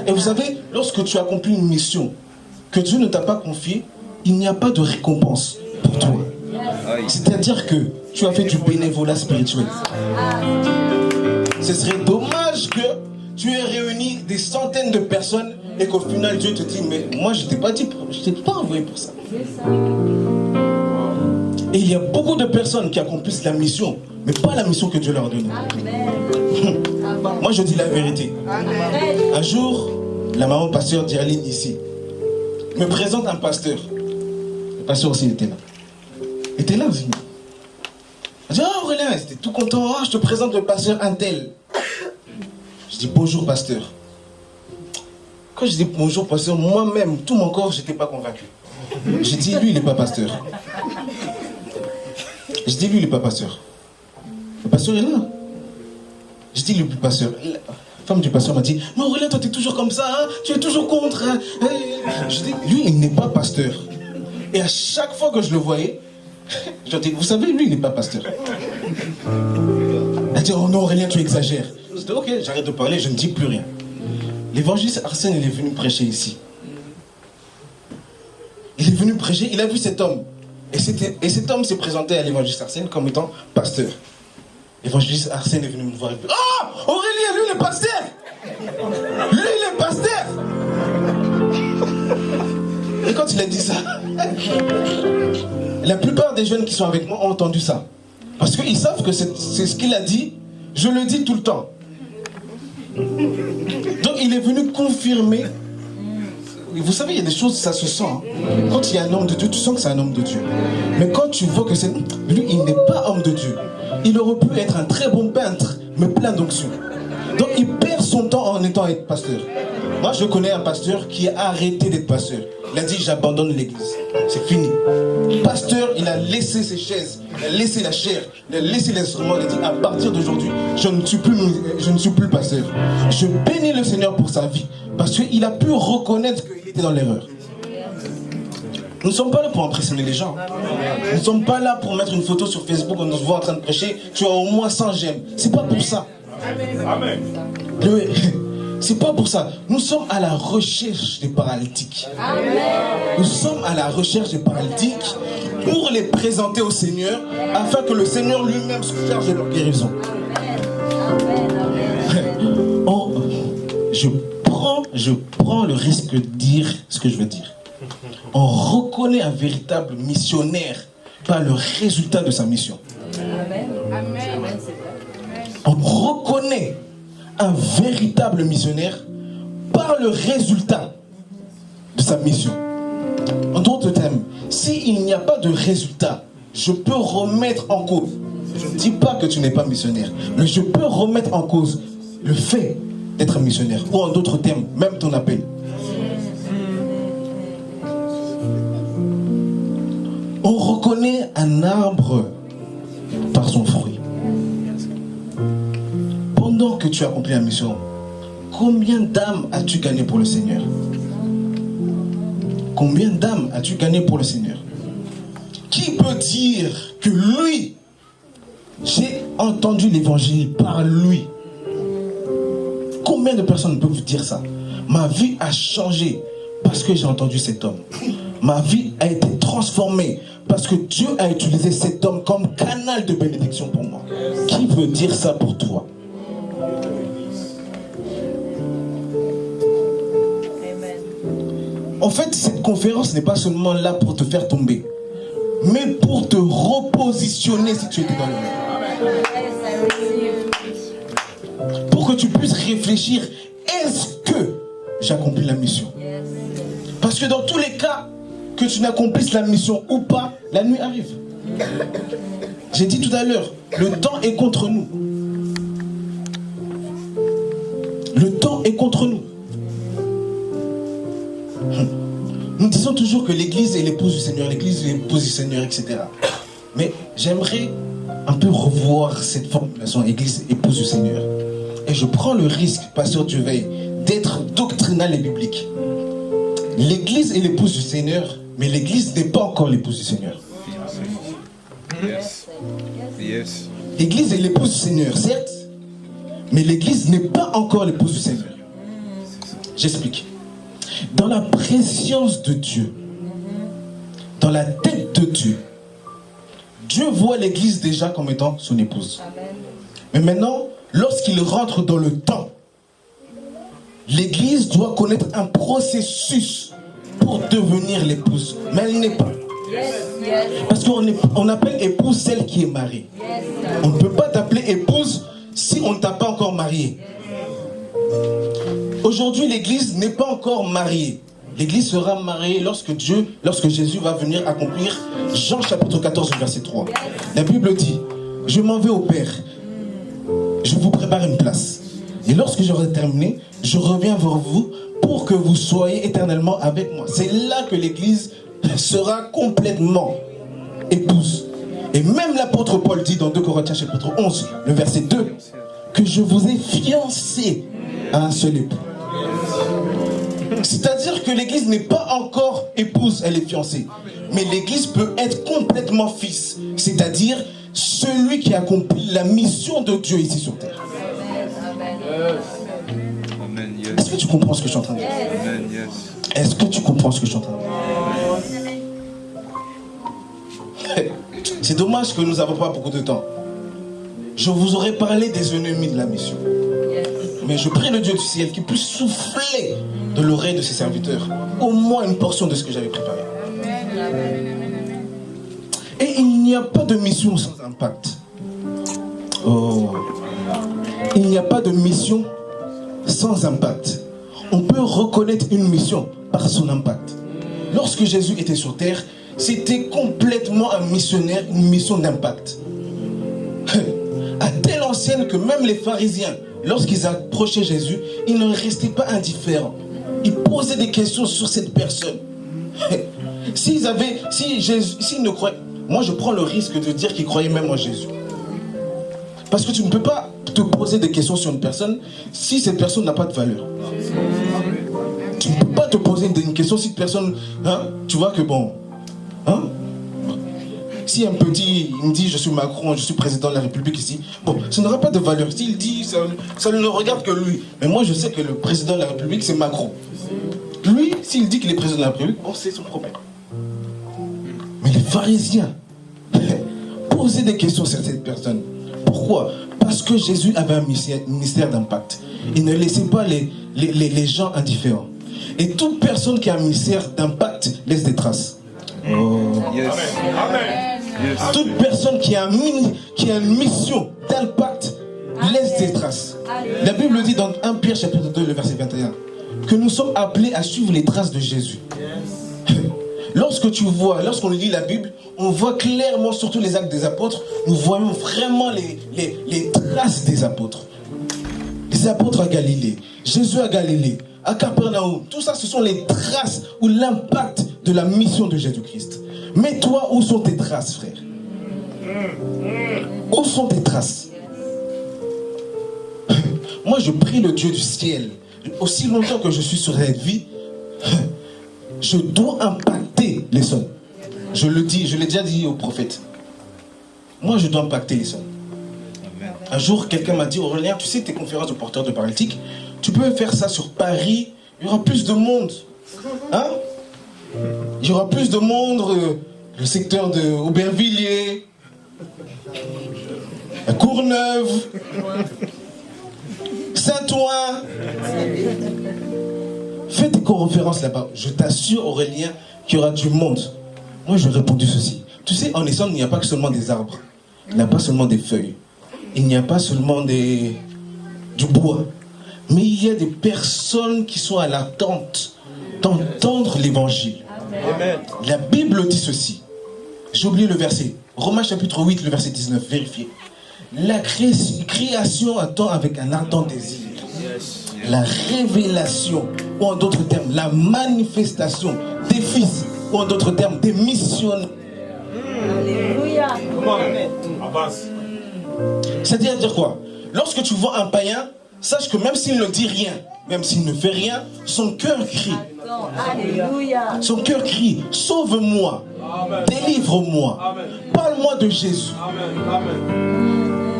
Speaker 1: Et vous savez, lorsque tu accomplis une mission que Dieu ne t'a pas confiée, il n'y a pas de récompense pour toi. C'est-à-dire que tu as fait du bénévolat spirituel. Ce serait dommage que tu aies réuni des centaines de personnes et qu'au final Dieu te dit, mais moi je t'ai pas dit, je t'ai pas envoyé pour ça. Et il y a beaucoup de personnes qui accomplissent la mission, mais pas la mission que Dieu leur donne. Moi je dis la vérité. Un jour, la maman pasteur d'Irline ici me présente un pasteur. Le pasteur aussi était là. Il était là aussi. Elle dit, ah Aurélien, j'étais tout content, oh, je te présente le pasteur Intel. Je dis bonjour pasteur. Quand je dis bonjour pasteur, moi-même, tout mon corps, j'étais pas convaincu. J'ai dit, lui, il n'est pas pasteur. Je dis, lui, il n'est pas pasteur. Le pasteur est là. Je dis, lui, le pasteur. La femme du pasteur m'a dit, mais Aurélien, toi, tu es toujours comme ça, hein? Tu es toujours contre. Hein? Je dis, lui, il n'est pas pasteur. Et à chaque fois que je le voyais, je dis, vous savez, lui, il n'est pas pasteur. Elle dit, oh non, Aurélien, tu exagères. Je dis, ok, j'arrête de parler, je ne dis plus rien. L'évangéliste Arsène, il est venu prêcher ici. Il est venu prêcher, il a vu cet homme. Et cet homme s'est présenté à l'évangéliste Arsène comme étant pasteur. L'évangéliste Arsène est venu me voir et dit, oh, Aurélien, lui, il est pasteur. Lui, il est pasteur. Et quand il a dit ça, la plupart des jeunes qui sont avec moi ont entendu ça. Parce qu'ils savent que c'est ce qu'il a dit, je le dis tout le temps. Donc il est venu confirmer. Vous savez, il y a des choses, ça se sent. Hein. Quand il y a un homme de Dieu, tu sens que c'est un homme de Dieu. Mais quand tu vois que c'est... Lui, il n'est pas homme de Dieu. Il aurait pu être un très bon peintre, mais plein d'onction. Donc il perd son temps en étant pasteur. Moi, je connais un pasteur qui a arrêté d'être pasteur. Il a dit, j'abandonne l'église. C'est fini. Pasteur, il a laissé ses chaises, il a laissé la chair, il a laissé l'instrument. Il a dit, à partir d'aujourd'hui, je ne suis plus pasteur. Je bénis le Seigneur pour sa vie. Parce qu'il a pu reconnaître qu'il était dans l'erreur. Nous ne sommes pas là pour impressionner les gens. Nous ne sommes pas là pour mettre une photo sur Facebook, on nous voit en train de prêcher, tu as au moins 100 j'aime. C'est pas pour ça.
Speaker 2: Amen.
Speaker 1: C'est pas pour ça. Nous sommes à la recherche des paralytiques. Nous sommes à la recherche des paralytiques pour les présenter au Seigneur afin que le Seigneur lui-même se charge de leur guérison. Oh, je prends le risque de dire ce que je veux dire. On reconnaît un véritable missionnaire par le résultat de sa mission. On reconnaît un véritable missionnaire par le résultat de sa mission. En d'autres termes, s'il n'y a pas de résultat, je peux remettre en cause. Je ne dis pas que tu n'es pas missionnaire, mais je peux remettre en cause le fait d'être missionnaire. Ou en d'autres termes, même ton appel. On reconnaît un arbre par son fruit. Pendant que tu as accompli la mission, combien d'âmes as-tu gagné pour le Seigneur? Combien d'âmes as-tu gagné pour le Seigneur? Qui peut dire que lui, j'ai entendu l'évangile par lui? Combien de personnes peuvent vous dire ça? Ma vie a changé parce que j'ai entendu cet homme. Ma vie a été transformée parce que Dieu a utilisé cet homme comme canal de bénédiction pour moi. Qui veut dire ça pour toi? En fait, cette conférence n'est pas seulement là pour te faire tomber, mais pour te repositionner si tu étais dans le monde. Pour que tu puisses réfléchir, est-ce que j'accomplis la mission? Parce que dans tous les cas, que tu n'accomplisses la mission ou pas, la nuit arrive. J'ai dit tout à l'heure, le temps est contre nous. Le temps est contre nous. Nous disons toujours que l'église est l'épouse du Seigneur, l'église est l'épouse du Seigneur, etc. Mais j'aimerais un peu revoir cette formulation, église, épouse du Seigneur. Et je prends le risque, pasteur Duveil, d'être doctrinal et biblique. L'église est l'épouse du Seigneur, mais l'église n'est pas encore l'épouse du Seigneur.
Speaker 2: Yes. Yes.
Speaker 1: L'église est l'épouse du Seigneur, certes, mais l'église n'est pas encore l'épouse du Seigneur. J'explique. Dans la préscience de Dieu, dans la tête de Dieu, Dieu voit l'église déjà comme étant son épouse. Mais maintenant, lorsqu'il rentre dans le temps, l'église doit connaître un processus pour devenir l'épouse. Mais elle n'est pas. Parce qu'on appelle épouse celle qui est mariée. On ne peut pas t'appeler épouse si on ne t'a pas encore mariée. Aujourd'hui, l'église n'est pas encore mariée. L'église sera mariée lorsque Jésus va venir accomplir Jean chapitre 14, verset 3. La Bible dit, je m'en vais au Père. Je vous prépare une place. Et lorsque j'aurai terminé, je reviens vers vous pour que vous soyez éternellement avec moi. C'est là que l'église sera complètement épouse. Et même l'apôtre Paul dit dans 2 Corinthiens chapitre 11, le verset 2, que je vous ai fiancé à un seul époux. C'est-à-dire que l'église n'est pas encore épouse, elle est fiancée. Mais l'église peut être complètement fils. C'est-à-dire celui qui accomplit la mission de Dieu ici sur terre.
Speaker 2: Amen. Yes.
Speaker 1: Est-ce que tu comprends ce que je suis en train de dire?
Speaker 2: Amen. Yes.
Speaker 1: Est-ce que tu comprends ce que je suis en train de dire? C'est dommage que nous n'avons pas beaucoup de temps. Je vous aurais parlé des ennemis de la mission. Mais je prie le Dieu du ciel qu'il puisse souffler de l'oreille de ses serviteurs au moins une portion de ce que j'avais préparé. Et il n'y a pas de mission sans impact. Oh. Il n'y a pas de mission sans impact. On peut reconnaître une mission par son impact. Lorsque Jésus était sur terre, c'était complètement un missionnaire, une mission d'impact. À telle enseigne que même les pharisiens, lorsqu'ils approchaient Jésus, ils ne restaient pas indifférents. Ils posaient des questions sur cette personne. S'ils ne croyaient... Moi, je prends le risque de dire qu'ils croyaient même en Jésus. Parce que tu ne peux pas te poser des questions sur une personne si cette personne n'a pas de valeur. Tu ne peux pas te poser une question si cette personne... Hein, tu vois que bon... Hein, si un petit, il me dit je suis Macron, je suis président de la République ici, bon, ça n'aura pas de valeur. S'il dit, ça ne regarde que lui. Mais moi, je sais que le président de la République, c'est Macron. Lui, s'il dit qu'il est président de la République, bon, c'est son problème. Mais les pharisiens posaient des questions sur cette personne. Pourquoi? Parce que Jésus avait un ministère d'impact. Il ne laissait pas les gens indifférents. Et toute personne qui a un ministère d'impact laisse des traces.
Speaker 2: Oh. Yes.
Speaker 3: Amen.
Speaker 2: Yes.
Speaker 1: Toute personne qui a une mission d'impact laisse des traces. La Bible dit dans 1 Pierre chapitre 2, le verset 21, que nous sommes appelés à suivre les traces de Jésus. Lorsqu'on lit la Bible, on voit clairement, surtout les actes des apôtres, nous voyons vraiment les traces des apôtres. Les apôtres à Galilée, Jésus à Galilée, à Capernaum, tout ça, ce sont les traces ou l'impact de la mission de Jésus-Christ. Mais toi, où sont tes traces, frère? Où sont tes traces? Moi, je prie le Dieu du ciel. Aussi longtemps que je suis sur cette vie, je dois impacter les sons. Je le dis, je l'ai déjà dit au prophète. Moi, je dois impacter les sons. Un jour, quelqu'un m'a dit, Aurélien, tu sais tes conférences de porteurs de paralytiques, tu peux faire ça sur Paris, il y aura plus de monde. Hein? Il y aura plus de monde, le secteur de Aubervilliers, à Courneuve, Saint-Ouen. Fais tes conférences là-bas. Je t'assure, Aurélien, qu'il y aura du monde. Moi, je répondu ceci. Tu sais, en Essonne, il n'y a pas seulement des arbres. Il n'y a pas seulement des feuilles. Il n'y a pas seulement du bois. Mais il y a des personnes qui sont à l'attente d'entendre l'évangile.
Speaker 2: Amen.
Speaker 1: La Bible dit ceci. J'ai oublié le verset. Romains chapitre 8, le verset 19. Vérifiez. La création attend avec un ardent désir la révélation, ou en d'autres termes, la manifestation des fils, ou en d'autres termes, des missionnaires.
Speaker 5: Alléluia.
Speaker 1: C'est-à-dire dire quoi? Lorsque tu vois un païen, sache que même s'il ne dit rien, même s'il ne fait rien, son cœur crie.
Speaker 5: Alléluia.
Speaker 1: Son cœur crie, sauve-moi, délivre-moi, parle-moi de Jésus.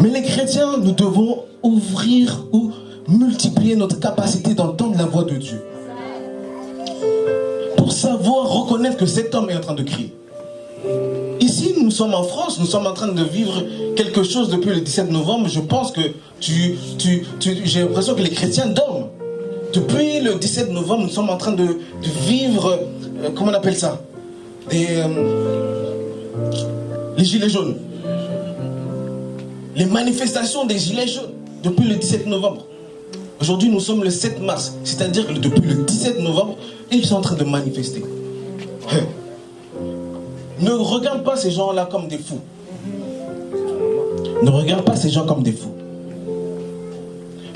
Speaker 1: Mais les chrétiens, nous devons ouvrir ou multiplier notre capacité d'entendre la voix de Dieu. Pour savoir reconnaître que cet homme est en train de crier. Ici, nous sommes en France, nous sommes en train de vivre quelque chose depuis le 17 novembre. Je pense que j'ai l'impression que les chrétiens dorment. Depuis le 17 novembre, nous sommes en train de vivre, comment on appelle ça? Les gilets jaunes. Les manifestations des gilets jaunes depuis le 17 novembre. Aujourd'hui, nous sommes le 7 mars. C'est-à-dire que depuis le 17 novembre, ils sont en train de manifester. Ne regarde pas ces gens-là comme des fous. Ne regarde pas ces gens comme des fous.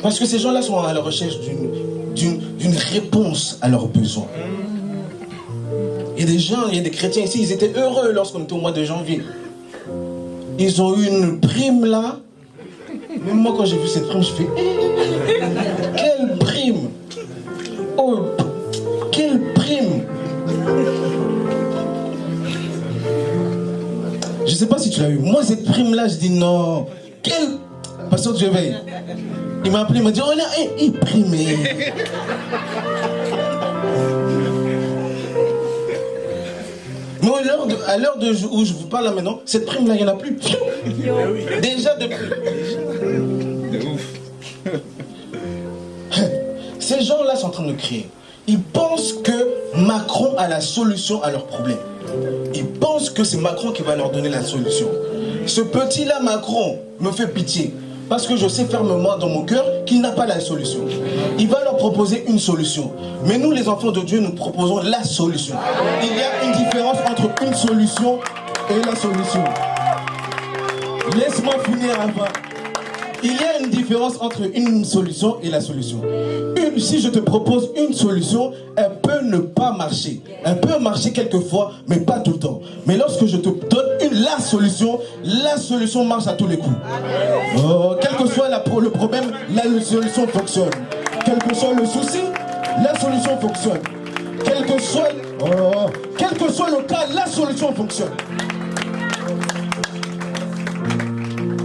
Speaker 1: Parce que ces gens-là sont à la recherche d'une réponse à leurs besoins. Il y a des gens, il y a des chrétiens ici, ils étaient heureux lorsqu'on était au mois de janvier. Ils ont eu une prime là. Même moi, quand j'ai vu cette prime, je fais quelle prime! Oh, quelle prime! Je ne sais pas si tu l'as eu. Moi, cette prime-là, je dis non. Quelle... Pasteur Dieu veille. Il m'a appelé, il m'a dit, oh là, il primé. Mais à l'heure où je vous parle là maintenant, cette prime-là, il n'y en a plus. Déjà depuis.
Speaker 2: De ouf.
Speaker 1: Ces gens-là sont en train de crier. Ils pensent que Macron a la solution à leurs problèmes. Ils pensent que c'est Macron qui va leur donner la solution. Ce petit-là, Macron, me fait pitié. Parce que je sais fermement dans mon cœur qu'il n'a pas la solution. Il va leur proposer une solution. Mais nous, les enfants de Dieu, nous proposons la solution. Il y a une différence entre une solution et la solution. Laisse-moi finir avant. il y a une différence entre une solution et la solution. Si je te propose une solution, elle peut ne pas marcher. Elle peut marcher quelquefois, mais pas tout le temps. Mais lorsque je te donne la solution marche à tous les coups. Oh, quel que soit le problème, la solution fonctionne. Quel que soit le souci, la solution fonctionne. Quel que soit le cas, la solution fonctionne.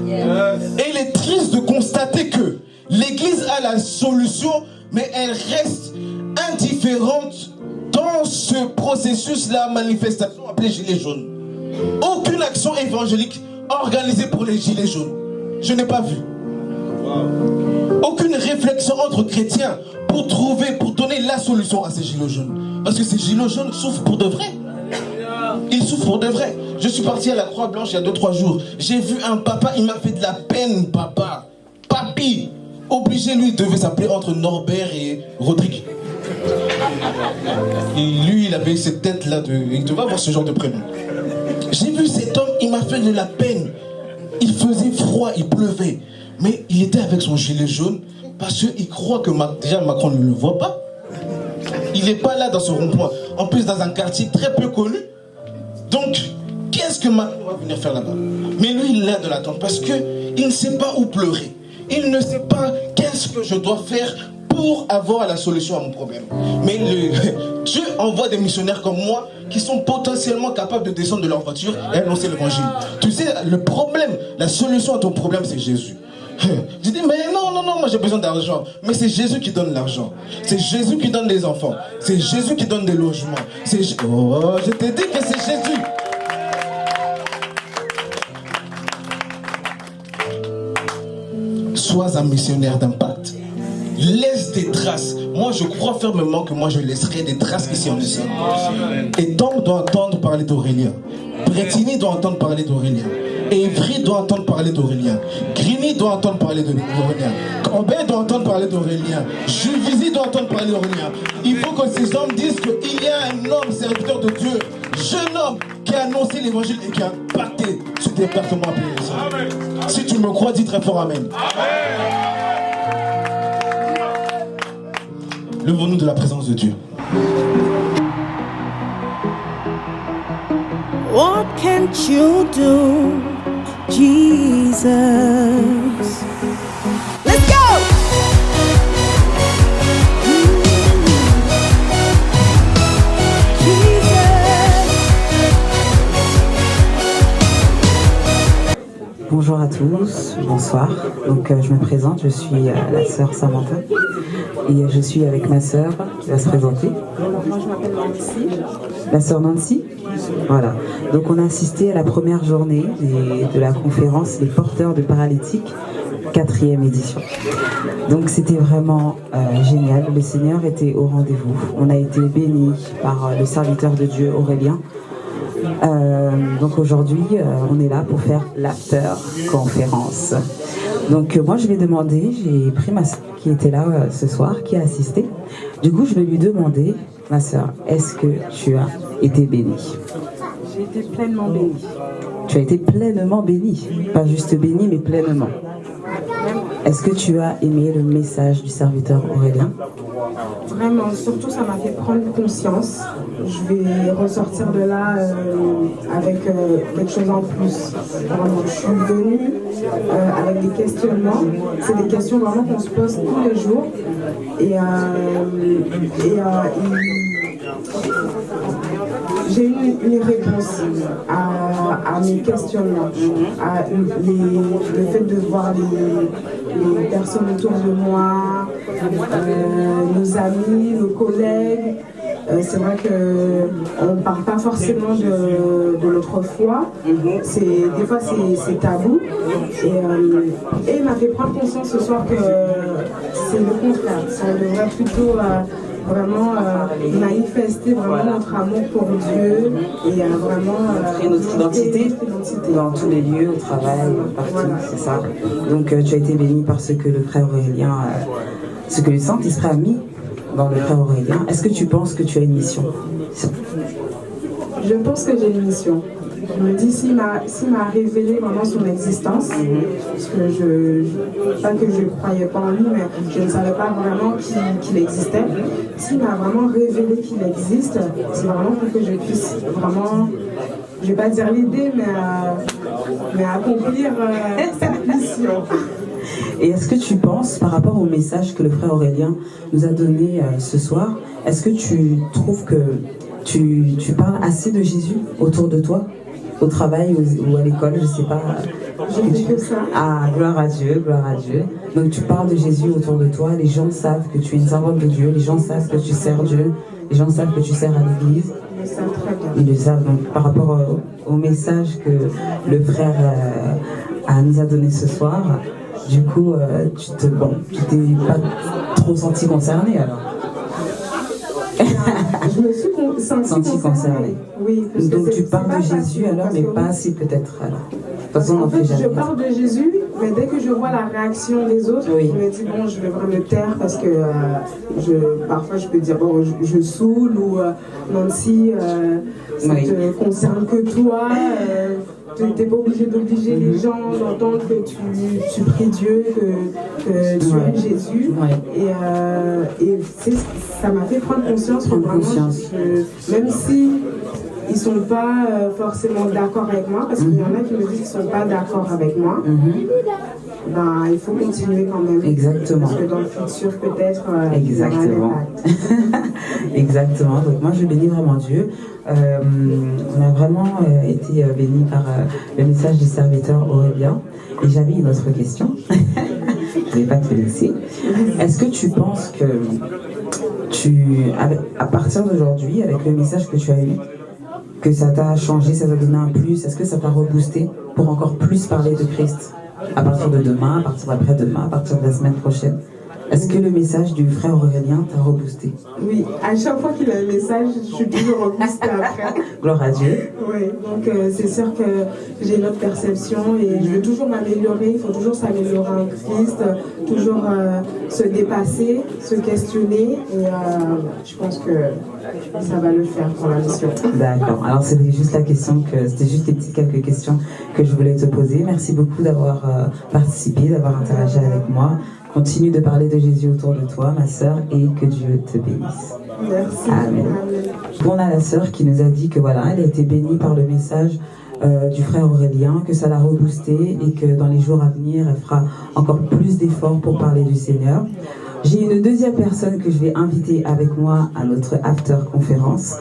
Speaker 1: Et il est triste de constater que l'Église a la solution, mais elle reste indifférente dans ce processus-là, manifestation appelée Gilets jaunes. Aucune action évangélique organisée pour les Gilets jaunes. Je n'ai pas vu. Aucune réflexion entre chrétiens pour donner la solution à ces Gilets jaunes. Parce que ces Gilets jaunes souffrent pour de vrai. Ils souffrent pour de vrai. Je suis parti à la Croix-Blanche il y a 2-3 jours. J'ai vu un papa, il m'a fait de la peine, papa. Papi. Obligé, lui, il devait s'appeler entre Norbert et Rodrigue. Et lui, il avait cette tête-là, il devait avoir ce genre de prénom. J'ai vu cet homme, il m'a fait de la peine. Il faisait froid, il pleuvait. Mais il était avec son gilet jaune parce qu'il croit que déjà Macron ne le voit pas. Il n'est pas là dans ce rond-point. En plus, dans un quartier très peu connu. Donc, qu'est-ce que Macron va venir faire là-bas? Mais lui, il a de l'attente parce qu'il ne sait pas où pleurer. Il ne sait pas qu'est-ce que je dois faire pour avoir la solution à mon problème. Mais Dieu envoie des missionnaires comme moi qui sont potentiellement capables de descendre de leur voiture et annoncer l'évangile. Tu sais, le problème, la solution à ton problème, c'est Jésus. Je dis, mais non, moi j'ai besoin d'argent. Mais c'est Jésus qui donne l'argent. C'est Jésus qui donne les enfants. C'est Jésus qui donne des logements. Oh, je t'ai dit que c'est Jésus. Sois un missionnaire d'impact. Laisse des traces. Moi, je crois fermement que moi, je laisserai des traces ici en Essonne. Et Tom doit entendre parler d'Aurélien. Bretigny doit entendre parler d'Aurélien. Évry doit entendre parler d'Aurélien. Grigny doit entendre parler d'Aurélien. Cambet doit entendre parler d'Aurélien. Juvisy doit entendre parler d'Aurélien. Il faut que ces hommes disent qu'il y a un homme serviteur de Dieu, jeune homme, qui a annoncé l'évangile et qui a impacté ce département appelé Essonne. Si tu me crois, dis très fort Amen. Levons-nous de la présence de Dieu.
Speaker 6: What can't you do, Jesus? Let's go!
Speaker 7: Bonjour à tous, bonsoir. Donc je me présente, je suis la sœur Samantha et je suis avec ma sœur qui va se présenter.
Speaker 8: Alors moi je m'appelle Nancy.
Speaker 7: La sœur Nancy. Voilà. Donc on a assisté à la première journée de la conférence Les porteurs de paralytiques, 4e édition. Donc c'était vraiment génial. Le Seigneur était au rendez-vous. On a été bénis par le serviteur de Dieu Aurélien. Donc aujourd'hui, on est là pour faire l'after conférence. Donc moi je vais demander, j'ai pris ma soeur qui était là ce soir, qui a assisté. Du coup je vais lui demander, ma soeur, est-ce que tu as été bénie?
Speaker 8: J'ai été pleinement bénie.
Speaker 7: Tu as été pleinement bénie, pas juste bénie mais pleinement. Est-ce que tu as aimé le message du serviteur Aurélien?
Speaker 8: Vraiment, surtout ça m'a fait prendre conscience. Je vais ressortir de là avec quelque chose en plus. Vraiment, je suis venue avec des questionnements. C'est des questions vraiment qu'on se pose tous les jours. J'ai eu une réponse à mes questionnements, à le fait de voir les personnes autour de moi, nos amis, nos collègues. C'est vrai qu'on ne parle pas forcément de notre foi. Des fois, c'est tabou. Et il m'a fait prendre conscience ce soir que c'est le contraire. Ça devrait plutôt vraiment manifester vraiment notre amour pour Dieu et vraiment
Speaker 7: Créer notre identité dans tous les lieux, au travail, partout, voilà. C'est ça. Donc tu as été béni par ce que le frère Aurélien, ce que le Saint-Esprit a mis dans le frère Aurélien. Est-ce que tu penses que tu as une mission?
Speaker 8: Je pense que j'ai une mission. je me dis s'il m'a révélé vraiment son existence, parce que pas que je ne croyais pas en lui, mais je ne savais pas vraiment qu'il existait. S'il m'a vraiment révélé qu'il existe, c'est vraiment pour que je puisse vraiment, je ne vais pas dire l'aider, mais accomplir cette mission.
Speaker 7: Et est-ce que tu penses, par rapport au message que le frère Aurélien nous a donné ce soir, est-ce que tu trouves que tu parles assez de Jésus autour de toi, au travail ou à l'école, je ne sais pas.
Speaker 8: Je ne fais que ça.
Speaker 7: Ah, gloire à Dieu, gloire à Dieu. Donc tu parles de Jésus autour de toi, les gens savent que tu es une servante de Dieu, les gens savent que tu sers Dieu, les gens savent que tu sers à l'église.
Speaker 8: Ils le savent très bien.
Speaker 7: Ils le savent. Donc par rapport au message que le frère nous a donné ce soir, du coup, tu t'es pas trop senti concerné alors.
Speaker 8: Je me suis sentie concernée. Oui,
Speaker 7: donc tu parles de Jésus alors, mais pas assez peut-être alors. De toute façon,
Speaker 8: en fait, je parle de Jésus, mais dès que je vois la réaction des autres,
Speaker 7: oui.
Speaker 8: Je me dis bon, je vais vraiment me taire parce que parfois je peux dire bon, je saoule ou Nancy, ça te concerne que toi. Tu n'es pas obligé d'obliger les gens d'entendre que tu pries Dieu, que tu aimes Jésus. Et ça m'a fait prendre conscience que vraiment, même si ils ne sont pas forcément d'accord avec moi, parce qu'il y en a qui me disent qu'ils ne sont pas d'accord avec moi, ben, il faut continuer quand même.
Speaker 7: Exactement.
Speaker 8: Parce que dans le futur, peut-être,
Speaker 7: exactement. Exactement. Donc moi, je bénis vraiment Dieu. On a vraiment été bénis par le message du serviteur Aurélien. Et j'avais une autre question. Je ne vais pas te laisser. Est-ce que tu penses que à partir d'aujourd'hui, avec le message que tu as eu, que ça t'a changé, ça t'a donné un plus, est-ce que ça t'a reboosté pour encore plus parler de Christ à partir de demain, à partir d'après-demain, à partir de la semaine prochaine? Est-ce que le message du frère Aurélien t'a reboosté?
Speaker 8: Oui, à chaque fois qu'il a un message, je suis toujours reboostée après.
Speaker 7: Gloire à Dieu.
Speaker 8: Oui, donc c'est sûr que j'ai une autre perception et je veux toujours m'améliorer. Il faut toujours s'améliorer en Christ, toujours se dépasser, se questionner. Et je pense que ça va le faire pour la mission.
Speaker 7: D'accord. Alors c'était juste quelques questions que je voulais te poser. Merci beaucoup d'avoir participé, d'avoir interagi avec moi. Continue de parler de Jésus autour de toi, ma sœur, et que Dieu te bénisse.
Speaker 8: Merci.
Speaker 7: Amen. On a la sœur qui nous a dit que voilà, elle a été bénie par le message du frère Aurélien, que ça l'a reboostée et que dans les jours à venir, elle fera encore plus d'efforts pour parler du Seigneur. J'ai une deuxième personne que je vais inviter avec moi à notre after-conférence.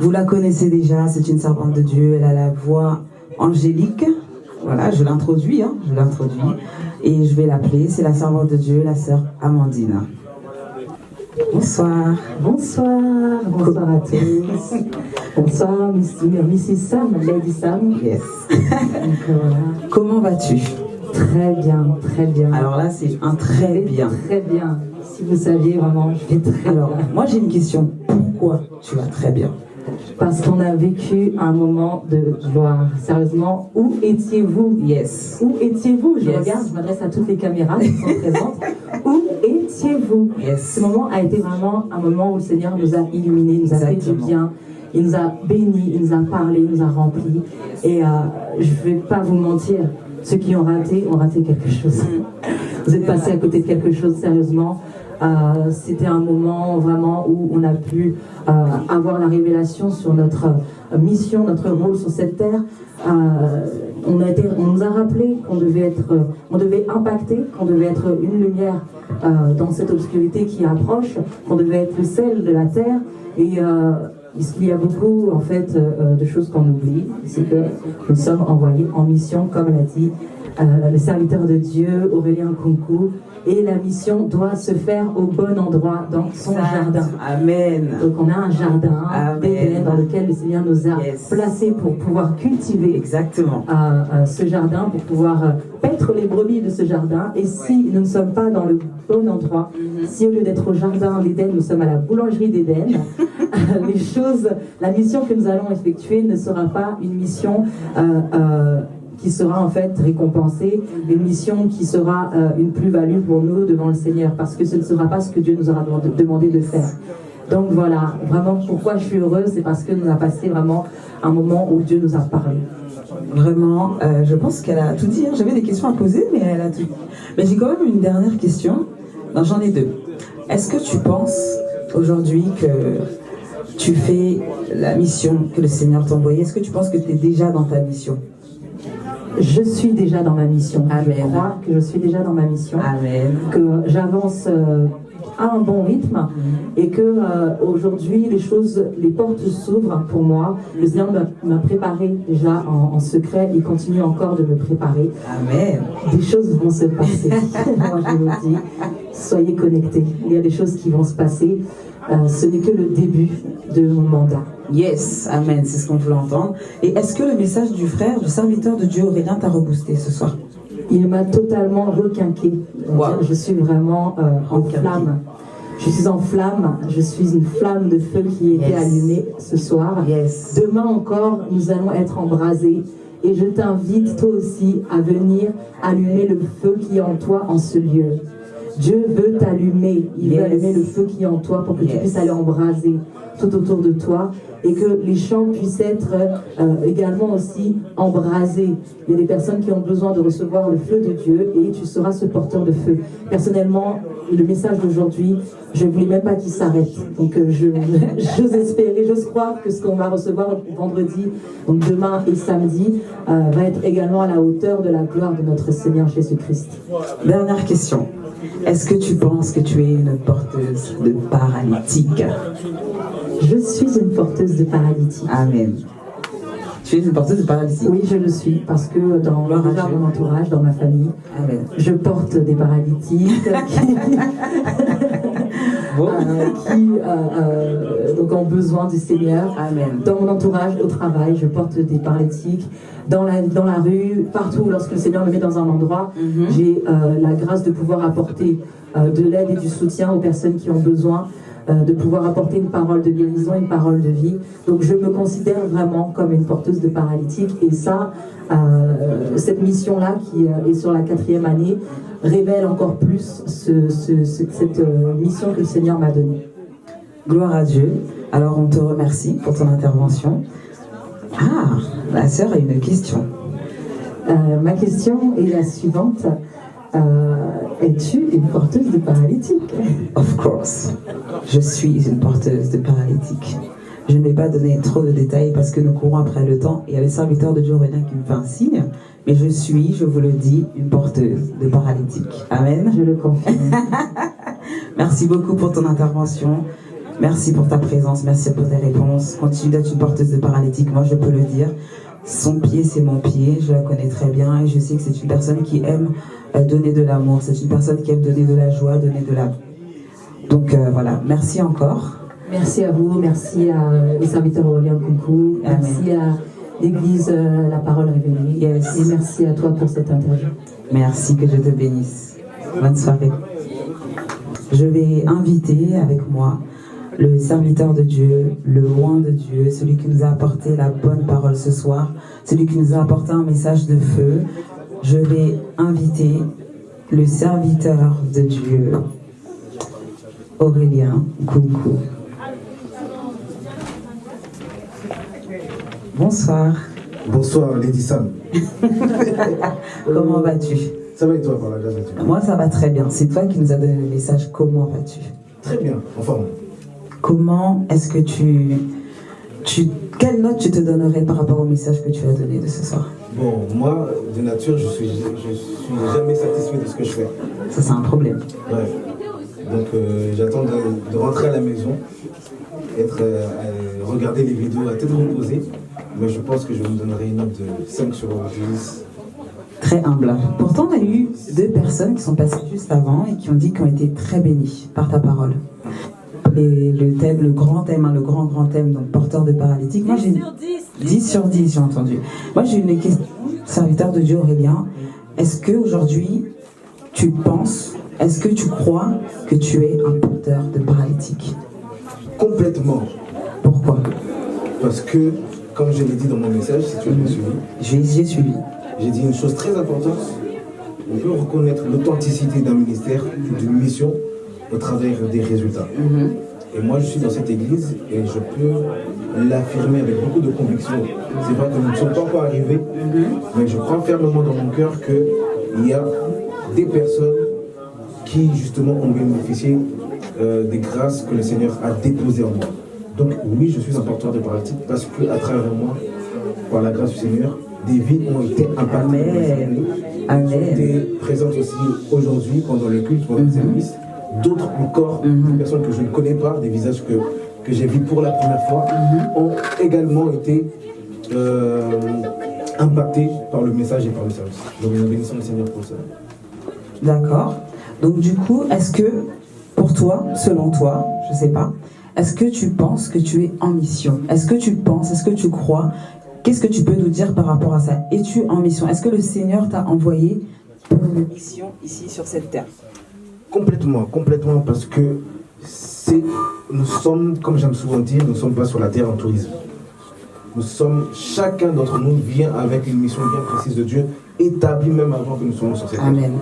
Speaker 7: Vous la connaissez déjà, c'est une servante de Dieu, elle a la voix angélique. Voilà, je l'introduis. Et je vais l'appeler, c'est la servante de Dieu, la sœur Amandine. Bonsoir.
Speaker 9: Bonsoir à tous. Bonsoir, Mrs. Sam, Lady Sam.
Speaker 7: Yes. Comment vas-tu?
Speaker 9: Très bien, très bien.
Speaker 7: Alors là, c'est un très bien.
Speaker 9: Très bien. Si vous saviez vraiment, je vais très bien.
Speaker 7: Alors, moi j'ai une question. Pourquoi tu vas très bien?
Speaker 9: Parce qu'on a vécu un moment de gloire. Sérieusement, où étiez-vous?
Speaker 7: Yes.
Speaker 9: Où étiez-vous? Je regarde, je m'adresse à toutes les caméras qui sont présentes. Où étiez-vous?
Speaker 7: Yes.
Speaker 9: Ce moment a été vraiment un moment où le Seigneur nous a illuminés, nous a fait du bien. Il nous a bénis, il nous a parlé, il nous a remplis. Et je ne vais pas vous mentir, ceux qui ont raté quelque chose. Vous êtes passés à côté de quelque chose, sérieusement. C'était un moment vraiment où on a pu avoir la révélation sur notre mission, notre rôle sur cette terre. On nous a rappelé qu'on devait impacter, qu'on devait être une lumière dans cette obscurité qui approche, qu'on devait être le sel de la terre. Et il y a beaucoup en fait de choses qu'on oublie, c'est que nous sommes envoyés en mission, comme l'a dit le serviteur de Dieu, Aurélien Kunku. Et la mission doit se faire au bon endroit, dans son jardin.
Speaker 7: Amen.
Speaker 9: Donc on a un jardin d'Éden dans lequel le Seigneur nous a placés pour pouvoir cultiver ce jardin, pour pouvoir paître les brebis de ce jardin. Et si nous ne sommes pas dans le bon endroit, si au lieu d'être au jardin d'Éden, nous sommes à la boulangerie d'Éden, la mission que nous allons effectuer ne sera pas une mission qui sera en fait récompensée, une mission qui sera une plus-value pour nous devant le Seigneur, parce que ce ne sera pas ce que Dieu nous aura demandé de faire. Donc voilà, vraiment pourquoi je suis heureuse, c'est parce que nous avons passé vraiment un moment où Dieu nous a parlé.
Speaker 7: Vraiment, je pense qu'elle a tout dit. Hein. J'avais des questions à poser, mais elle a tout dit. Mais j'ai quand même une dernière question. Non, j'en ai deux. Est-ce que tu penses aujourd'hui que tu fais la mission que le Seigneur t'a envoyée? Est-ce que tu penses que tu es déjà dans ta mission?
Speaker 9: Je suis déjà dans ma mission.
Speaker 7: Amen.
Speaker 9: Je crois que je suis déjà dans ma mission.
Speaker 7: Amen.
Speaker 9: Que j'avance à un bon rythme et que aujourd'hui les portes s'ouvrent pour moi. Le Seigneur m'a préparé déjà en secret. Il continue encore de me préparer.
Speaker 7: Amen.
Speaker 9: Des choses vont se passer. Moi je vous dis, soyez connectés. Il y a des choses qui vont se passer. Ce n'est que le début de mon mandat.
Speaker 7: Yes, amen, c'est ce qu'on voulait entendre. Et est-ce que le message du frère, du serviteur de Dieu Aurélien, t'a reboosté ce soir?
Speaker 9: Il m'a totalement requinqué.
Speaker 7: Wow.
Speaker 9: Je suis vraiment en flamme. Je suis en flamme. Je suis une flamme de feu qui était allumée ce soir.
Speaker 7: Yes.
Speaker 9: Demain encore, nous allons être embrasés. Et je t'invite toi aussi à venir allumer le feu qui est en toi en ce lieu. Dieu veut t'allumer. Il veut allumer le feu qui est en toi pour que tu puisses aller embraser tout autour de toi et que les champs puissent être également aussi embrasés. Il y a des personnes qui ont besoin de recevoir le feu de Dieu et tu seras ce porteur de feu. Personnellement, le message d'aujourd'hui, je ne voulais même pas qu'il s'arrête. Donc j'ose espérer, j'ose croire que ce qu'on va recevoir vendredi, donc demain et samedi, va être également à la hauteur de la gloire de notre Seigneur Jésus-Christ.
Speaker 7: Dernière question. Est-ce que tu penses que tu es une porteuse de paralytique?
Speaker 9: Je suis une porteuse de paralytique.
Speaker 7: Amen. Tu es une porteuse de paralytique?
Speaker 9: Oui, je le suis, parce que dans déjà mon entourage, dans ma famille,
Speaker 7: Amen.
Speaker 9: je porte des paralytiques qui donc ont besoin du Seigneur.
Speaker 7: Amen.
Speaker 9: Dans mon entourage, au travail, je porte des paralytiques. Dans la rue, partout, lorsque le Seigneur me met dans un endroit, j'ai la grâce de pouvoir apporter de l'aide et du soutien aux personnes qui ont besoin, de pouvoir apporter une parole de guérison, une parole de vie. Donc je me considère vraiment comme une porteuse de paralytique. Et ça, cette mission-là, qui est sur la 4e année, révèle encore plus cette mission que le Seigneur m'a donnée.
Speaker 7: Gloire à Dieu. Alors on te remercie pour ton intervention. Ah, la sœur a une question.
Speaker 9: Ma question est la suivante. Es-tu une porteuse de paralytique?
Speaker 7: Of course. Je suis une porteuse de paralytique. Je ne vais pas donner trop de détails parce que nous courons après le temps. Il y a le serviteur de Dieu Aurélien qui me fait un signe. Mais je suis, je vous le dis, une porteuse de paralytique. Amen.
Speaker 9: Je le confirme.
Speaker 7: Merci beaucoup pour ton intervention. Merci pour ta présence. Merci pour tes réponses. Continue d'être une porteuse de paralytique. Moi, je peux le dire. Son pied, c'est mon pied. Je la connais très bien. Et je sais que c'est une personne qui aime donner de l'amour. C'est une personne qui aime donner de la joie, donner de la... Donc voilà. Merci encore.
Speaker 9: Merci à vous. Merci au serviteur Aurélien Coucou. Merci à l'Église La Parole Révélée.
Speaker 7: Yes.
Speaker 9: Et merci à toi pour cette interview.
Speaker 7: Merci, que Dieu te bénisse. Bonne soirée. Je vais inviter avec moi le serviteur de Dieu, le roi de Dieu, celui qui nous a apporté la bonne parole ce soir, celui qui nous a apporté un message de feu. Je vais inviter le serviteur de Dieu, Aurélien Coucou. Bonsoir.
Speaker 10: Bonsoir, Lady Sam.
Speaker 7: Comment vas-tu?
Speaker 10: Ça va et toi, par la grâce de Dieu?
Speaker 7: Moi, ça va très bien. C'est toi qui nous as donné le message. Comment vas-tu?
Speaker 10: Très bien, en forme.
Speaker 7: Comment est-ce que quelle note tu te donnerais par rapport au message que tu as donné de ce soir?
Speaker 10: Bon, moi, de nature, je suis jamais satisfait de ce que je fais.
Speaker 7: Ça, c'est un problème.
Speaker 10: Ouais. Donc, j'attends de rentrer à la maison, regarder les vidéos à tête reposée. Mais je pense que je me donnerai une note de 5 sur 10.
Speaker 7: Très humble. Pourtant, on a eu 2 personnes qui sont passées juste avant et qui ont dit qu'ils ont été très bénis par ta parole. Et le thème, le grand thème, le grand thème, donc porteur de paralytique. Moi, j'ai 10 sur 10, j'ai entendu. Moi, j'ai une question, serviteur de Dieu Aurélien. Est-ce qu'aujourd'hui, tu penses, est-ce que tu crois que tu es un porteur de paralytique?
Speaker 10: Complètement.
Speaker 7: Pourquoi?
Speaker 10: Parce que, comme je l'ai dit dans mon message, si tu as bien suivi,
Speaker 7: j'ai suivi.
Speaker 10: J'ai dit une chose très importante. On peut reconnaître l'authenticité d'un ministère, d'une mission, au travers des résultats. Et moi, je suis dans cette église et je peux l'affirmer avec beaucoup de conviction. C'est vrai que nous ne sommes pas encore arrivés, mais je crois fermement dans mon cœur qu'il y a des personnes qui, justement, ont bénéficié des grâces que le Seigneur a déposées en moi. Donc, oui, je suis un porteur de paralytique parce qu'à travers moi, par la grâce du Seigneur, des vies ont été impactées.
Speaker 7: Amen.
Speaker 10: Ont été présentes aussi aujourd'hui pendant le culte, pendant le service. D'autres encore, des personnes que je ne connais pas, des visages que j'ai vus pour la première fois, ont également été impactés par le message et par le service. Donc nous bénissons le Seigneur pour ça.
Speaker 7: D'accord. Donc du coup, est-ce que, pour toi, selon toi, je ne sais pas, est-ce que tu penses que tu es en mission? Est-ce que tu penses, est-ce que tu crois? Qu'est-ce que tu peux nous dire par rapport à ça? Es-tu en mission? Est-ce que le Seigneur t'a envoyé pour une mission ici sur cette terre?
Speaker 10: Complètement, parce que nous sommes, comme j'aime souvent dire, nous ne sommes pas sur la terre en tourisme. Nous sommes, chacun d'entre nous vient avec une mission bien précise de Dieu, établie même avant que nous soyons sur cette terre.
Speaker 7: Amen.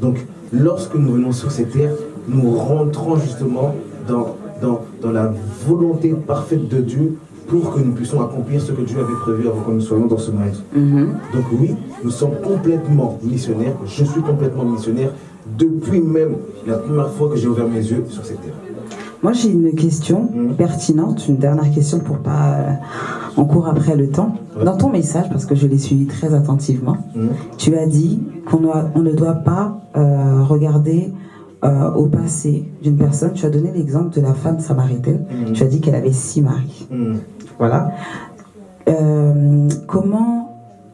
Speaker 10: Donc, lorsque nous venons sur cette terre, nous rentrons justement dans la volonté parfaite de Dieu pour que nous puissions accomplir ce que Dieu avait prévu avant que nous soyons dans ce monde. Donc oui, nous sommes complètement missionnaires, je suis complètement missionnaire depuis même la première fois que j'ai ouvert mes yeux sur cette terre.
Speaker 7: Moi j'ai une question pertinente, une dernière question pour pas... on court après le temps. Dans ton message, parce que je l'ai suivi très attentivement, tu as dit qu'on ne doit pas regarder au passé d'une personne. Tu as donné l'exemple de la femme samaritaine. Tu as dit qu'elle avait 6 maris. Voilà. Comment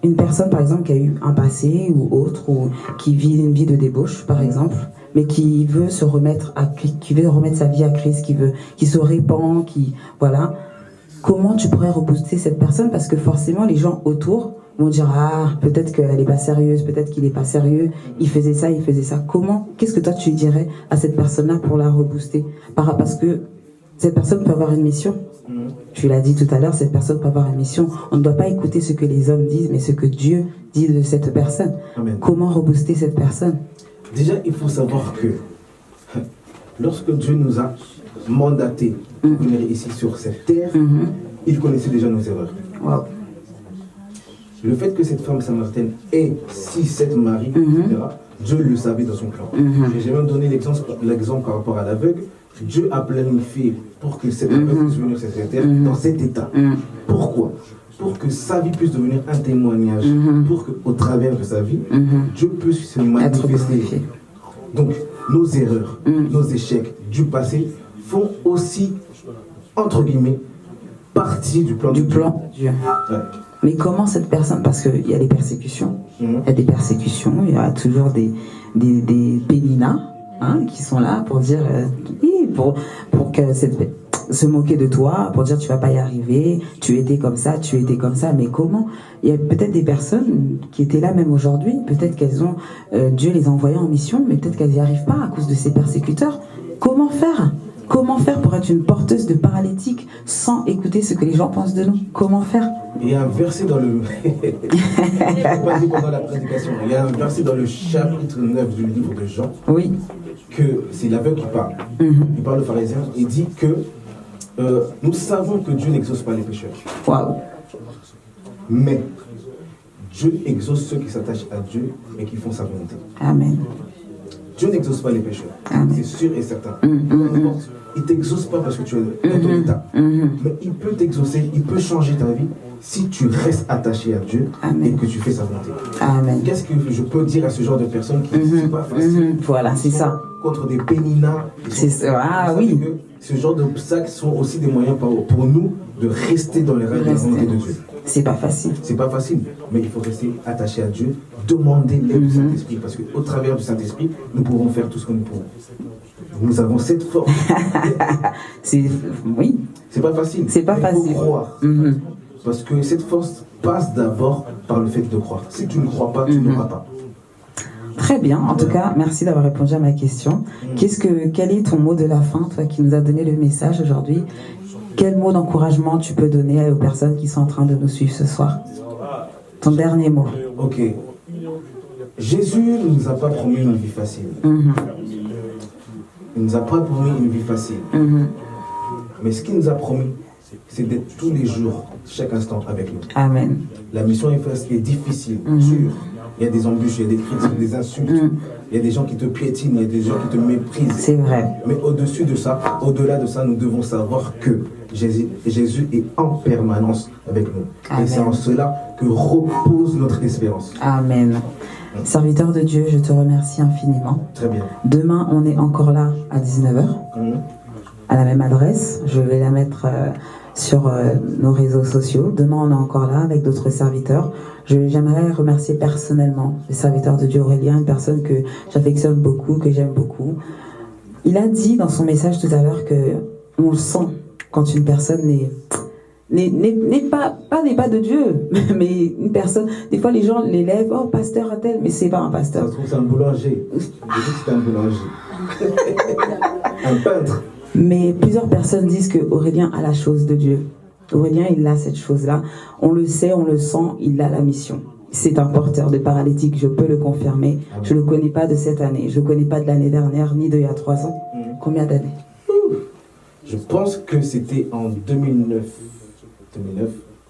Speaker 7: une personne, par exemple, qui a eu un passé ou autre, ou qui vit une vie de débauche, par exemple, mais qui veut se remettre qui veut remettre sa vie à Christ, qui se répand, voilà. Comment tu pourrais rebooster cette personne? Parce que forcément, les gens autour vont dire « Ah, peut-être qu'elle n'est pas sérieuse, peut-être qu'il n'est pas sérieux, il faisait ça. » Comment? Qu'est-ce que toi, tu dirais à cette personne-là pour la rebooster? Parce que cette personne peut avoir une mission. Tu l'as dit tout à l'heure, cette personne peut avoir une mission. On ne doit pas écouter ce que les hommes disent, mais ce que Dieu dit de cette personne.
Speaker 10: Amen.
Speaker 7: Comment rebooster cette personne?
Speaker 10: Déjà, il faut savoir que lorsque Dieu nous a mandatés pour venir ici sur cette terre, il connaissait déjà nos erreurs.
Speaker 7: Wow.
Speaker 10: Le fait que cette femme samaritaine ait 6-7 maris, etc., Dieu le savait dans son plan. J'ai même donné l'exemple par rapport à l'aveugle. Dieu a planifié pour que cette aveugle puisse venir sur cette terre dans cet état. Pourquoi? Pour que sa vie puisse devenir un témoignage, pour qu'au travers de sa vie, Dieu puisse se manifester. Donc, nos erreurs, nos échecs du passé font aussi, entre guillemets, partie du plan de Dieu. Ouais.
Speaker 7: Mais comment cette personne, parce qu'il y a des persécutions, il y a toujours des péninas qui sont là pour dire, pour que se moquer de toi, pour dire tu vas pas y arriver, tu étais comme ça, mais comment? Il y a peut-être des personnes qui étaient là même aujourd'hui, peut-être qu'elles ont, Dieu les a envoyées en mission, mais peut-être qu'elles n'y arrivent pas à cause de ces persécuteurs. Comment faire? Comment faire pour être une porteuse de paralytique sans écouter ce que les gens pensent de nous? Comment faire?
Speaker 10: Il y a un verset dans le... pas dit pendant la prédication. Il y a un verset dans le chapitre 9 du livre de Jean.
Speaker 7: Oui.
Speaker 10: Que c'est l'aveugle qui parle. Il parle aux pharisiens. Il dit que nous savons que Dieu n'exauce pas les pécheurs.
Speaker 7: Waouh.
Speaker 10: Mais Dieu exauce ceux qui s'attachent à Dieu et qui font sa volonté.
Speaker 7: Amen.
Speaker 10: Dieu n'exauce pas les pécheurs. C'est sûr et certain. Il ne t'exauce pas parce que tu es dans ton état. Mais il peut t'exaucer, il peut changer ta vie si tu restes attaché à Dieu et que tu fais sa volonté.
Speaker 7: Amen.
Speaker 10: Qu'est-ce que je peux dire à ce genre de personnes qui ne sont pas faciles?
Speaker 7: Voilà, c'est ça.
Speaker 10: Contre des péninas.
Speaker 7: C'est ça. Ah oui.
Speaker 10: Ce genre de sacs sont aussi des moyens pour nous de rester dans les règles de la volonté de Dieu.
Speaker 7: C'est pas facile.
Speaker 10: C'est pas facile, mais il faut rester attaché à Dieu, demander l'aide du Saint-Esprit, parce qu'au travers du Saint-Esprit, nous pouvons faire tout ce que nous pouvons. Nous avons cette force.
Speaker 7: Oui.
Speaker 10: C'est pas facile.
Speaker 7: C'est pas facile.
Speaker 10: Il faut croire. Parce que cette force passe d'abord par le fait de croire. Si tu ne crois pas, tu n'auras pas.
Speaker 7: Très bien. En tout cas, merci d'avoir répondu à ma question. Quel est ton mot de la fin, toi qui nous as donné le message aujourd'hui? Quel mot d'encouragement tu peux donner aux personnes qui sont en train de nous suivre ce soir? Ton dernier mot.
Speaker 10: Ok. Jésus ne nous a pas promis une vie facile. Il ne nous a pas promis une vie facile. Mais ce qu'il nous a promis, c'est d'être tous les jours, chaque instant avec nous.
Speaker 7: Amen.
Speaker 10: La mission est difficile, sûre. Il y a des embûches, il y a des critiques, des insultes. Il y a des gens qui te piétinent, il y a des gens qui te méprisent.
Speaker 7: C'est vrai.
Speaker 10: Mais au-dessus de ça, au-delà de ça, nous devons savoir que Jésus est en permanence avec nous.
Speaker 7: Amen.
Speaker 10: Et c'est en cela que repose notre espérance.
Speaker 7: Amen. Serviteur de Dieu, je te remercie infiniment.
Speaker 10: Très bien.
Speaker 7: Demain, on est encore là à 19h, à la même adresse. Je vais la mettre sur nos réseaux sociaux. Demain, on est encore là avec d'autres serviteurs. J'aimerais remercier personnellement le serviteur de Dieu Aurélien, une personne que j'affectionne beaucoup, que j'aime beaucoup. Il a dit dans son message tout à l'heure que on le sent quand une personne n'est pas de Dieu, mais une personne. Des fois, les gens l'élèvent, oh pasteur a tel, mais c'est pas un pasteur.
Speaker 10: Ça se trouve, c'est un boulanger. Je dis que c'est un boulanger. Un peintre.
Speaker 7: Mais plusieurs personnes disent que Aurélien a la chose de Dieu. Aurélien, il a cette chose-là. On le sait, on le sent, il a la mission. C'est un porteur de paralytique, je peux le confirmer. Je ne le connais pas de cette année. Je ne le connais pas de l'année dernière, ni d'il y a 3 ans. Combien d'années?
Speaker 10: Je pense que c'était en 2009,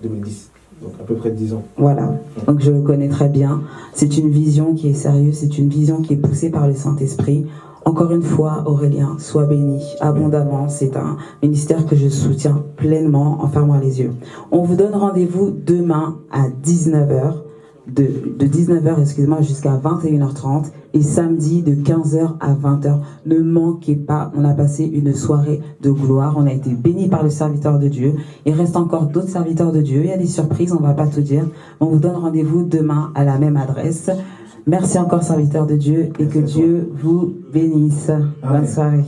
Speaker 10: 2010. Donc à peu près 10 ans.
Speaker 7: Voilà, donc je le connais très bien. C'est une vision qui est sérieuse, c'est une vision qui est poussée par le Saint-Esprit. Encore une fois, Aurélien, sois béni abondamment. C'est un ministère que je soutiens pleinement en fermant les yeux. On vous donne rendez-vous demain à 19h, de 19h, excusez-moi, jusqu'à 21h30 et samedi de 15h à 20h. Ne manquez pas, on a passé une soirée de gloire. On a été bénis par le serviteur de Dieu. Il reste encore d'autres serviteurs de Dieu. Il y a des surprises, on ne va pas tout dire. On vous donne rendez-vous demain à la même adresse. Merci encore, serviteur de Dieu, et que Dieu vous bénisse. Bonne soirée.